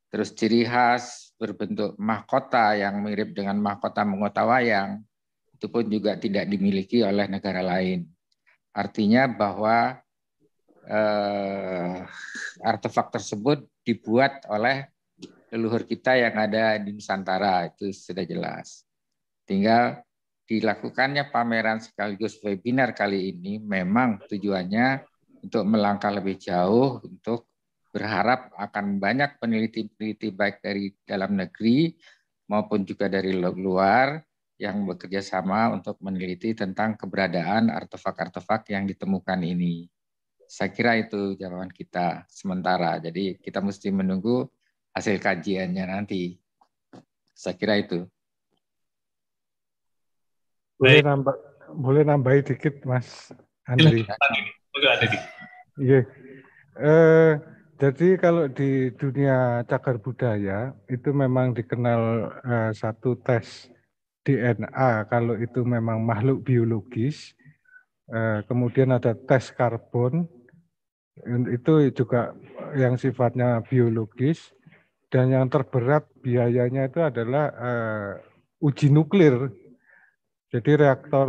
Terus ciri khas berbentuk mahkota yang mirip dengan mahkota Mengotawayang, itu pun juga tidak dimiliki oleh negara lain. Artinya bahwa artefak tersebut dibuat oleh leluhur kita yang ada di Nusantara, itu sudah jelas. Tinggal dilakukannya pameran sekaligus webinar kali ini memang tujuannya untuk melangkah lebih jauh, untuk berharap akan banyak peneliti-peneliti baik dari dalam negeri maupun juga dari luar yang bekerja sama untuk meneliti tentang keberadaan artefak-artefak yang ditemukan ini. Saya kira itu jawaban kita sementara. Jadi kita mesti menunggu hasil kajiannya nanti. Saya kira itu. Boleh nambahin dikit, Mas Andri. Iya. Jadi kalau di dunia cagar budaya itu memang dikenal satu tes DNA kalau itu memang makhluk biologis. Kemudian ada tes karbon, itu juga yang sifatnya biologis. Dan yang terberat biayanya itu adalah uji nuklir. Jadi reaktor,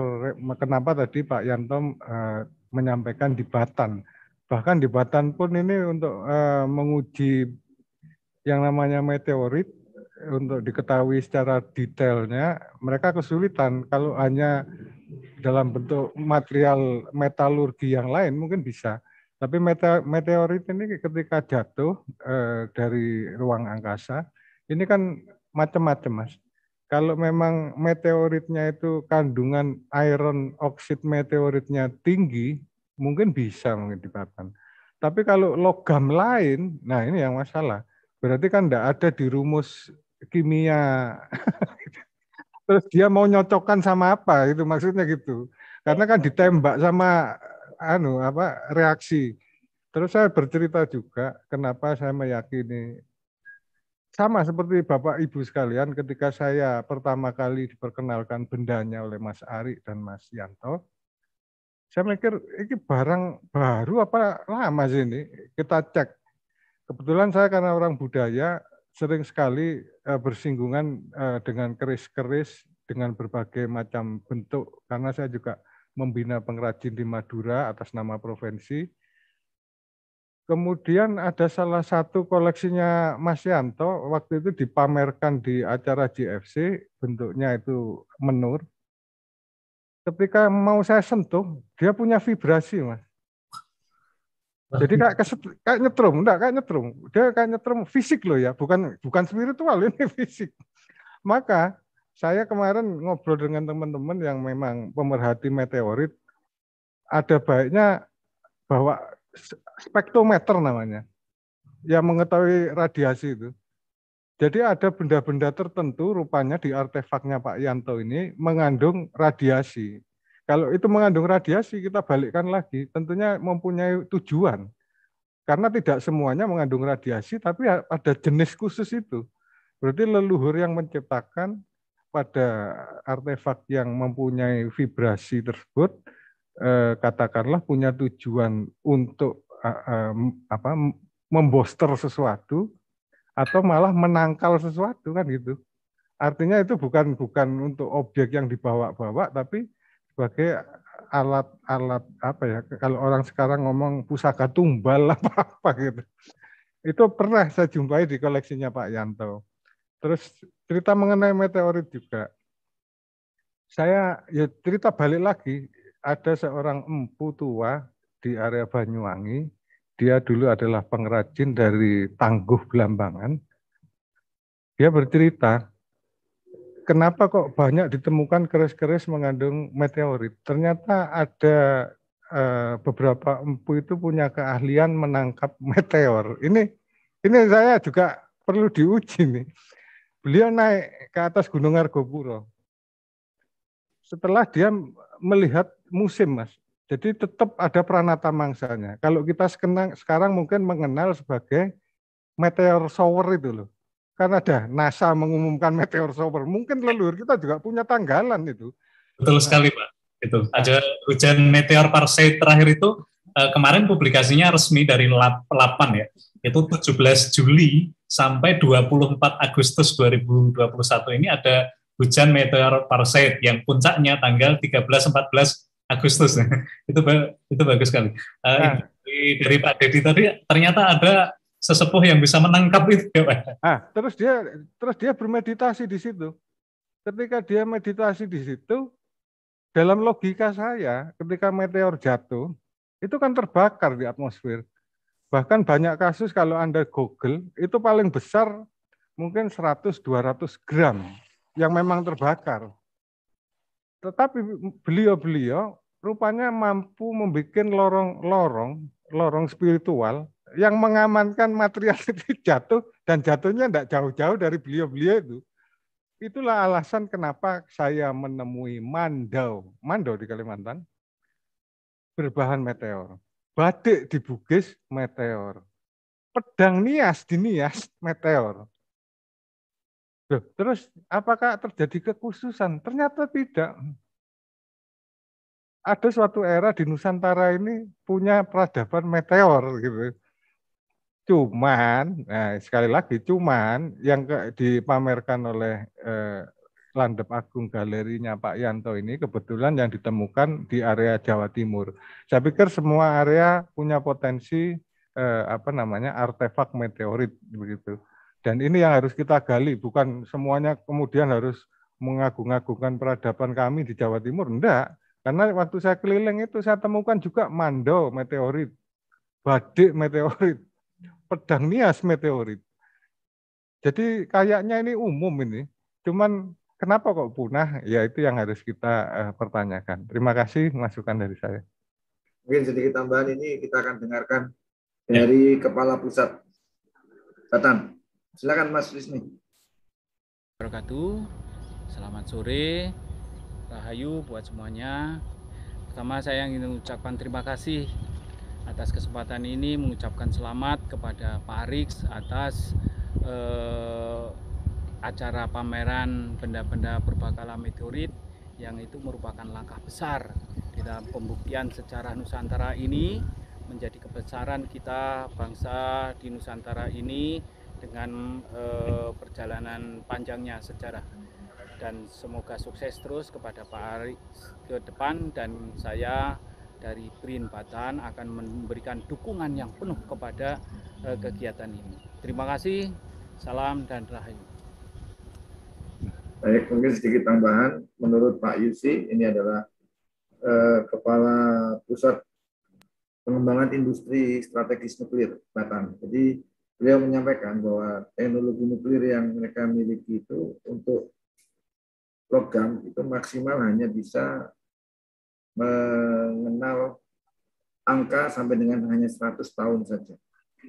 kenapa tadi Pak Yanto menyampaikan di Batan. Bahkan di Batan pun ini untuk menguji yang namanya meteorit, untuk diketahui secara detailnya, mereka kesulitan. Kalau hanya dalam bentuk material metalurgi yang lain mungkin bisa. Tapi meteorit ini ketika jatuh dari ruang angkasa, ini kan macam-macam, Mas. Kalau memang meteoritnya itu kandungan iron oxide meteoritnya tinggi, mungkin bisa dipatahkan. Tapi kalau logam lain, nah ini yang masalah. Berarti kan tidak ada di rumus kimia. Terus dia mau nyocokkan sama apa? Itu maksudnya gitu. Karena kan ditembak sama reaksi. Terus saya bercerita juga kenapa saya meyakini sama seperti Bapak Ibu sekalian ketika saya pertama kali diperkenalkan bendanya oleh Mas Ari dan Mas Yanto. Saya mikir ini barang baru apa lama sih ini? Kita cek. Kebetulan saya karena orang budaya sering sekali bersinggungan dengan keris-keris dengan berbagai macam bentuk karena saya juga membina pengrajin di Madura atas nama provinsi. Kemudian ada salah satu koleksinya Mas Yanto waktu itu dipamerkan di acara GFC, bentuknya itu menur. Ketika mau saya sentuh, dia punya vibrasi, Mas. Jadi kayak nyetrum, enggak kayak nyetrum. Dia kayak nyetrum fisik loh ya, bukan spiritual, ini fisik. Maka saya kemarin ngobrol dengan teman-teman yang memang pemerhati meteorit, ada baiknya bawa spektrometer namanya, yang mengetahui radiasi itu. Jadi ada benda-benda tertentu rupanya di artefaknya Pak Yanto ini mengandung radiasi. Kalau itu mengandung radiasi, kita balikkan lagi, tentunya mempunyai tujuan. Karena tidak semuanya mengandung radiasi, tapi ada jenis khusus itu. Berarti leluhur yang menciptakan pada artefak yang mempunyai vibrasi tersebut, katakanlah punya tujuan untuk memboster sesuatu, atau malah menangkal sesuatu kan gitu. Artinya itu bukan untuk objek yang dibawa-bawa, tapi sebagai alat apa ya? Kalau orang sekarang ngomong pusaka tumbal apa gitu. Itu pernah saya jumpai di koleksinya Pak Yanto. Terus cerita mengenai meteorit juga. Saya ya cerita balik lagi. Ada seorang empu tua di area Banyuwangi. Dia dulu adalah pengrajin dari Tangguh Belambangan. Dia bercerita, kenapa kok banyak ditemukan keris-keris mengandung meteorit? Ternyata ada beberapa empu itu punya keahlian menangkap meteor. Ini saya juga perlu diuji nih. Beliau naik ke atas Gunung Argopuro. Setelah dia melihat musim, Mas. Jadi tetap ada pranata mangsanya. Kalau kita sekarang mungkin mengenal sebagai meteor shower itu loh. Karena ada NASA mengumumkan meteor shower. Mungkin leluhur kita juga punya tanggalan itu. Betul sekali Pak. Itu ada hujan meteor Perseid terakhir itu kemarin publikasinya resmi dari LAPAN ya. Itu 17 Juli sampai 24 Agustus 2021 ini ada hujan meteor Perseid yang puncaknya tanggal 13-14 Agustus. Itu bagus sekali. Dari Pak Dedi tadi ternyata ada sesepuh yang bisa menangkap itu. Terus dia bermeditasi di situ. Ketika dia meditasi di situ, dalam logika saya, ketika meteor jatuh, itu kan terbakar di atmosfer. Bahkan banyak kasus kalau Anda Google, itu paling besar mungkin 100-200 gram yang memang terbakar. Tetapi beliau rupanya mampu membuat lorong spiritual yang mengamankan material itu jatuh, dan jatuhnya tidak jauh-jauh dari beliau itu. Itulah alasan kenapa saya menemui mandau di Kalimantan, berbahan meteor. Batik di Bugis, meteor. Pedang Nias di Nias, meteor. Terus apakah terjadi kekhususan? Ternyata tidak. Ada suatu era di Nusantara ini punya peradaban meteor gitu. Cuman, sekali lagi cuman yang dipamerkan oleh Landep Agung galerinya Pak Yanto ini kebetulan yang ditemukan di area Jawa Timur. Saya pikir semua area punya potensi artefak meteorit begitu. Dan ini yang harus kita gali, bukan semuanya kemudian harus mengagung-agungkan peradaban kami di Jawa Timur, enggak. Karena waktu saya keliling itu saya temukan juga mandau meteorit, badik meteorit, pedang Nias meteorit. Jadi kayaknya ini umum ini, cuman kenapa kok punah? Ya itu yang harus kita pertanyakan. Terima kasih masukan dari saya. Mungkin sedikit tambahan ini kita akan dengarkan dari Kepala Pusat Batan. Silakan Mas Wisnu. Wabarakatuh. Selamat sore, rahayu buat semuanya. Pertama saya ingin mengucapkan terima kasih atas kesempatan ini, mengucapkan selamat kepada Pak Arix atas acara pameran benda-benda berbakala meteorit yang itu merupakan langkah besar di dalam pembuktian sejarah Nusantara ini, menjadi kebesaran kita bangsa di Nusantara ini dengan perjalanan panjangnya sejarah. Dan semoga sukses terus kepada Pak Arix ke depan, dan saya dari BRIN Batan akan memberikan dukungan yang penuh kepada kegiatan ini. Terima kasih, salam dan rahayu. Baik, mungkin sedikit tambahan. Menurut Pak Yusi, ini adalah Kepala Pusat Pengembangan Industri Strategis Nuklir Batan. Jadi beliau menyampaikan bahwa teknologi nuklir yang mereka miliki itu untuk logam itu maksimal hanya bisa mengenal angka sampai dengan hanya 100 tahun saja.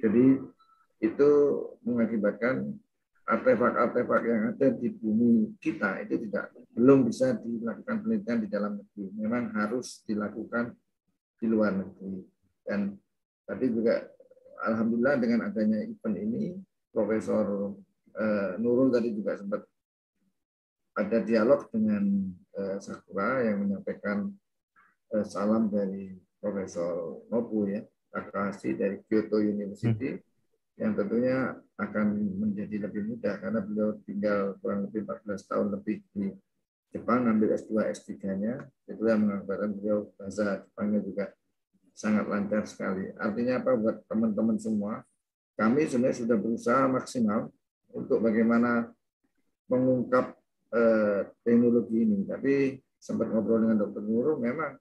Jadi itu mengakibatkan artefak-artefak yang ada di bumi kita itu belum bisa dilakukan penelitian di dalam negeri. Memang harus dilakukan di luar negeri. Dan tadi juga alhamdulillah dengan adanya event ini, Profesor Nurul tadi juga sempat ada dialog dengan Sakura yang menyampaikan salam dari Profesor Nobu ya, Takahashi dari Kyoto University, yang tentunya akan menjadi lebih mudah karena beliau tinggal kurang lebih 14 tahun lebih di Jepang, ambil S2 S3-nya, itu yang mengakibatkan beliau bahasa Jepangnya juga sangat lancar sekali. Artinya apa buat teman-teman semua? Kami sebenarnya sudah berusaha maksimal untuk bagaimana mengungkap teknologi ini, tapi sempat ngobrol dengan Dr. Nurul, memang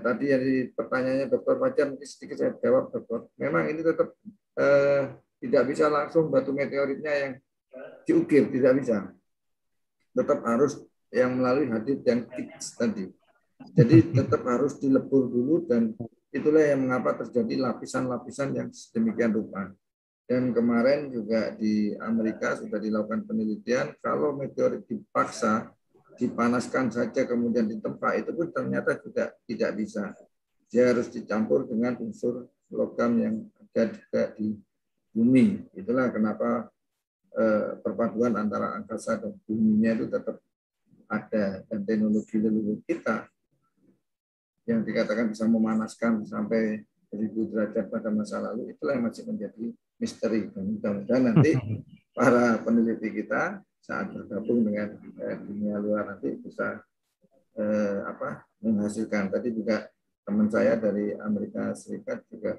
tadi dari pertanyaannya Dr. Fajar, mungkin sedikit saya jawab, Dr. Memang ini tetap tidak bisa langsung batu meteoritnya yang diukir, tidak bisa. Tetap harus yang melalui hadid dan kits tadi. Jadi tetap harus dilebur dulu, dan itulah yang mengapa terjadi lapisan-lapisan yang sedemikian rupa. Dan kemarin juga di Amerika sudah dilakukan penelitian, kalau meteorit dipaksa, dipanaskan saja kemudian ditempa, itu pun ternyata juga tidak bisa. Dia harus dicampur dengan unsur logam yang ada juga di bumi. Itulah kenapa perpaduan antara angkasa dan buminya itu tetap ada. Dan teknologi leluhur kita yang dikatakan bisa memanaskan sampai 1000 derajat pada masa lalu, itulah yang masih menjadi misteri. Dan mudah-mudahan nanti para peneliti kita saat bergabung dengan dunia luar nanti bisa menghasilkan. Tadi juga teman saya dari Amerika Serikat juga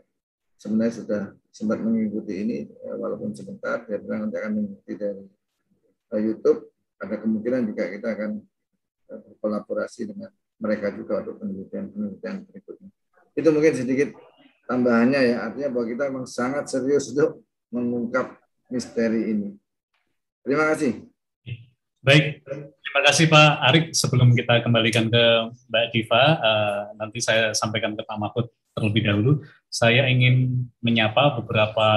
sebenarnya sudah sempat mengikuti ini, walaupun sebentar. Dia bilang nanti akan mengikuti dari YouTube. Ada kemungkinan juga kita akan berkolaborasi dengan mereka juga untuk penelitian berikutnya. Itu mungkin sedikit tambahannya ya, artinya bahwa kita memang sangat serius untuk mengungkap misteri ini. Terima kasih. Baik, terima kasih Pak Arix. Sebelum kita kembalikan ke Mbak Diva, nanti saya sampaikan ke Pak Mahfud terlebih dahulu. Saya ingin menyapa beberapa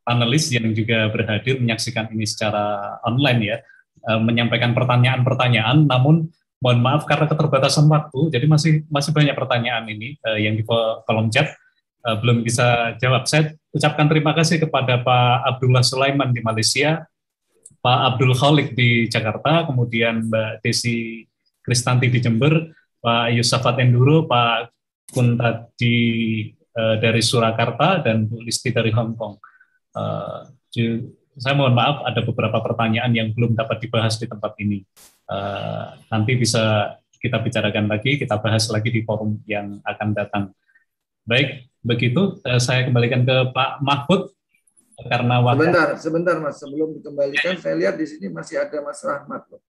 panelis yang juga berhadir menyaksikan ini secara online ya, menyampaikan pertanyaan-pertanyaan, namun mohon maaf karena keterbatasan waktu, jadi masih banyak pertanyaan ini yang di kolom chat belum bisa jawab. Saya ucapkan terima kasih kepada Pak Abdullah Sulaiman di Malaysia, Pak Abdul Khalik di Jakarta, kemudian Mbak Desi Kristanti di Jember, Pak Yusafat Enduro, Pak Kunta dari Surakarta, dan Bu Listi dari Hong Kong. Saya mohon maaf ada beberapa pertanyaan yang belum dapat dibahas di tempat ini. Nanti bisa kita bicarakan lagi, kita bahas lagi di forum yang akan datang. Baik, begitu saya kembalikan ke Pak Mahfud karena waktu. Sebentar Mas, sebelum dikembalikan saya lihat di sini masih ada Mas Rahmat loh.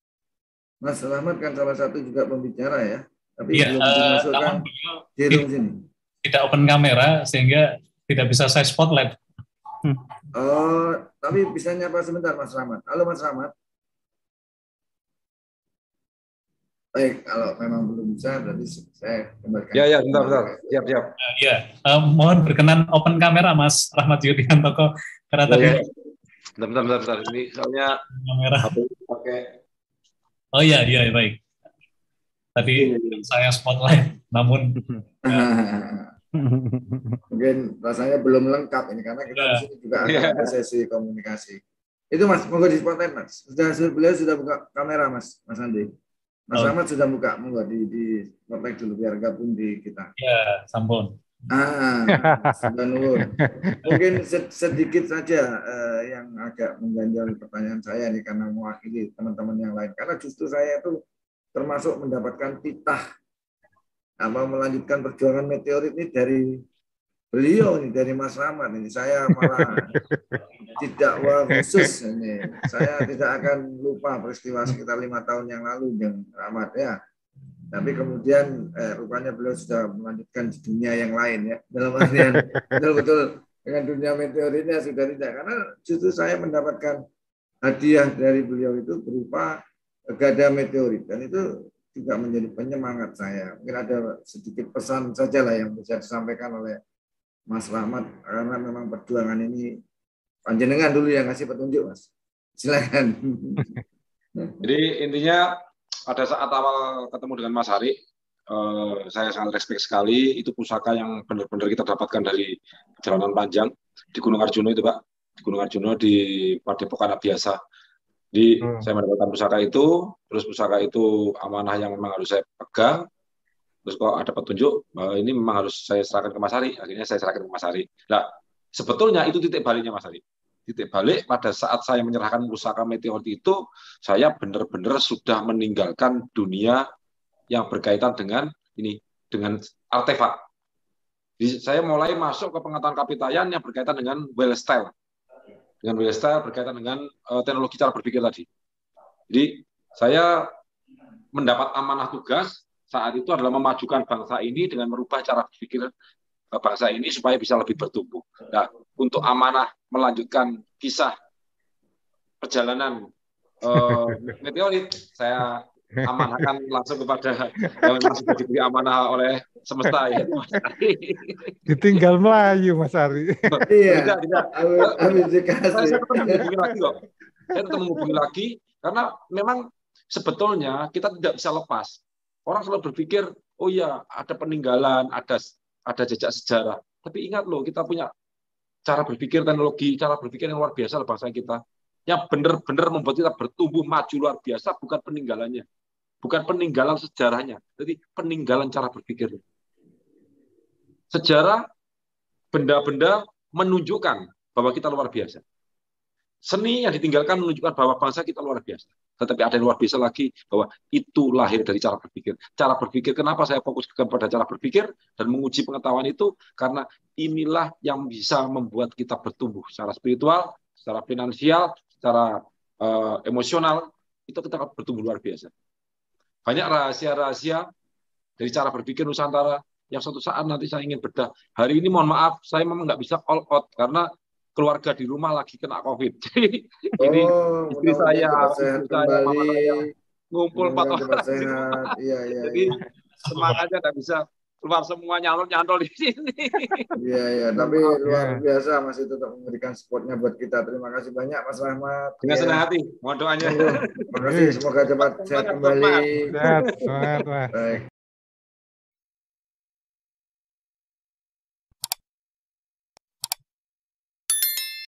Mas Rahmat kan salah satu juga pembicara ya, tapi belum dimasukkan di room sini. Tidak open kamera sehingga tidak bisa saya spotlight. Oh, tapi bisa nyapa sebentar Mas Rahmat. Halo Mas Rahmat. Baik, kalau memang belum bisa, berarti saya kembalikan. Ya, bentar. Siap. Ya, mohon berkenan open kamera Mas Rahmat Yudiantoko karena tadi Bentar. Ini soalnya kamera. Pakai. Oh iya, baik. Tadi saya spotlight, namun mungkin rasanya belum lengkap ini karena kita di sini juga ada sesi komunikasi. Itu Mas, monggo di spotlight Mas. Beliau sudah buka kamera Mas Andi. Mas Ahmad sudah buka, monggo di spotlight dulu biar gabung di kita. Ya, sampun. Sudah nuwun. Mungkin sedikit saja yang agak mengganjal pertanyaan saya nih karena mewakili teman-teman yang lain. Karena justru saya itu termasuk mendapatkan titah melanjutkan perjuangan meteorit ini dari beliau nih, dari Mas Rahmat ini. Saya malah tidak khusus ini. Saya tidak akan lupa peristiwa sekitar 5 tahun yang lalu dengan Rahmat ya. Tapi kemudian rupanya beliau sudah melanjutkan di dunia yang lain ya. Dalam artian betul-betul dengan dunia meteoritnya sudah tidak. Karena justru saya mendapatkan hadiah dari beliau itu berupa gada meteorit. Dan itu juga menjadi penyemangat saya. Mungkin ada sedikit pesan saja lah yang bisa disampaikan oleh Mas Rahmat. Karena memang perjuangan ini panjenengan dulu yang ngasih petunjuk Mas. Silakan. Jadi intinya pada saat awal ketemu dengan Mas Hari, saya sangat respect sekali. Itu pusaka yang benar-benar kita dapatkan dari perjalanan panjang di Gunung Arjuna itu, Pak. Di Gunung Arjuna di Padepokan Biasa. Jadi saya mendapatkan pusaka itu, terus pusaka itu amanah yang memang harus saya pegang. Terus kok ada petunjuk, ini memang harus saya serahkan ke Mas Hari. Akhirnya saya serahkan ke Mas Hari. Nah, sebetulnya itu titik baliknya Mas Hari. Titik balik pada saat saya menyerahkan pusaka meteorit itu, saya benar-benar sudah meninggalkan dunia yang berkaitan dengan ini, dengan artefak. Jadi saya mulai masuk ke pengetahuan kapitayan yang berkaitan dengan well style. Dengan well style berkaitan dengan teknologi cara berpikir tadi. Jadi saya mendapat amanah tugas saat itu adalah memajukan bangsa ini dengan merubah cara berpikir bangsa ini supaya bisa lebih bertumbuh. Nah, untuk amanah melanjutkan kisah perjalanan meteorit, saya amanahkan langsung kepada yang sudah diberi amanah oleh semesta ya. Ditinggal Melayu Mas Ari. Iya. Tidak. Saya tetap menghubungi lagi kok. Saya tetap menghubungi lagi karena memang sebetulnya kita tidak bisa lepas. Orang selalu berpikir, oh iya ada peninggalan, ada jejak sejarah. Tapi ingat loh, kita punya cara berpikir teknologi, cara berpikir yang luar biasa bangsa kita. Yang benar-benar membuat kita bertumbuh maju luar biasa, bukan peninggalannya. Bukan peninggalan sejarahnya, jadi peninggalan cara berpikirnya. Sejarah, benda-benda menunjukkan bahwa kita luar biasa. Seni yang ditinggalkan menunjukkan bahwa bangsa kita luar biasa. Tetapi ada yang luar biasa lagi bahwa itu lahir dari cara berpikir. Cara berpikir, kenapa saya fokus kepada cara berpikir dan menguji pengetahuan itu? Karena inilah yang bisa membuat kita bertumbuh secara spiritual, secara finansial, secara emosional. Itu kita akan bertumbuh luar biasa. Banyak rahasia-rahasia dari cara berpikir Nusantara yang suatu saat nanti saya ingin bedah. Hari ini mohon maaf, saya memang nggak bisa all out karena keluarga di rumah lagi kena COVID. Jadi ini istri saya mama saya ngumpul 4 orang. Iya. Jadi semangatnya nggak bisa keluar semua nyantol di sini. Iya. Tapi luar biasa masih tetap memberikan supportnya buat kita. Terima kasih banyak Mas Rahmat. Dengan senang hati. Mohon doanya. Terima kasih. Semoga cepat sehat kembali. Sehat, Mas. Baik.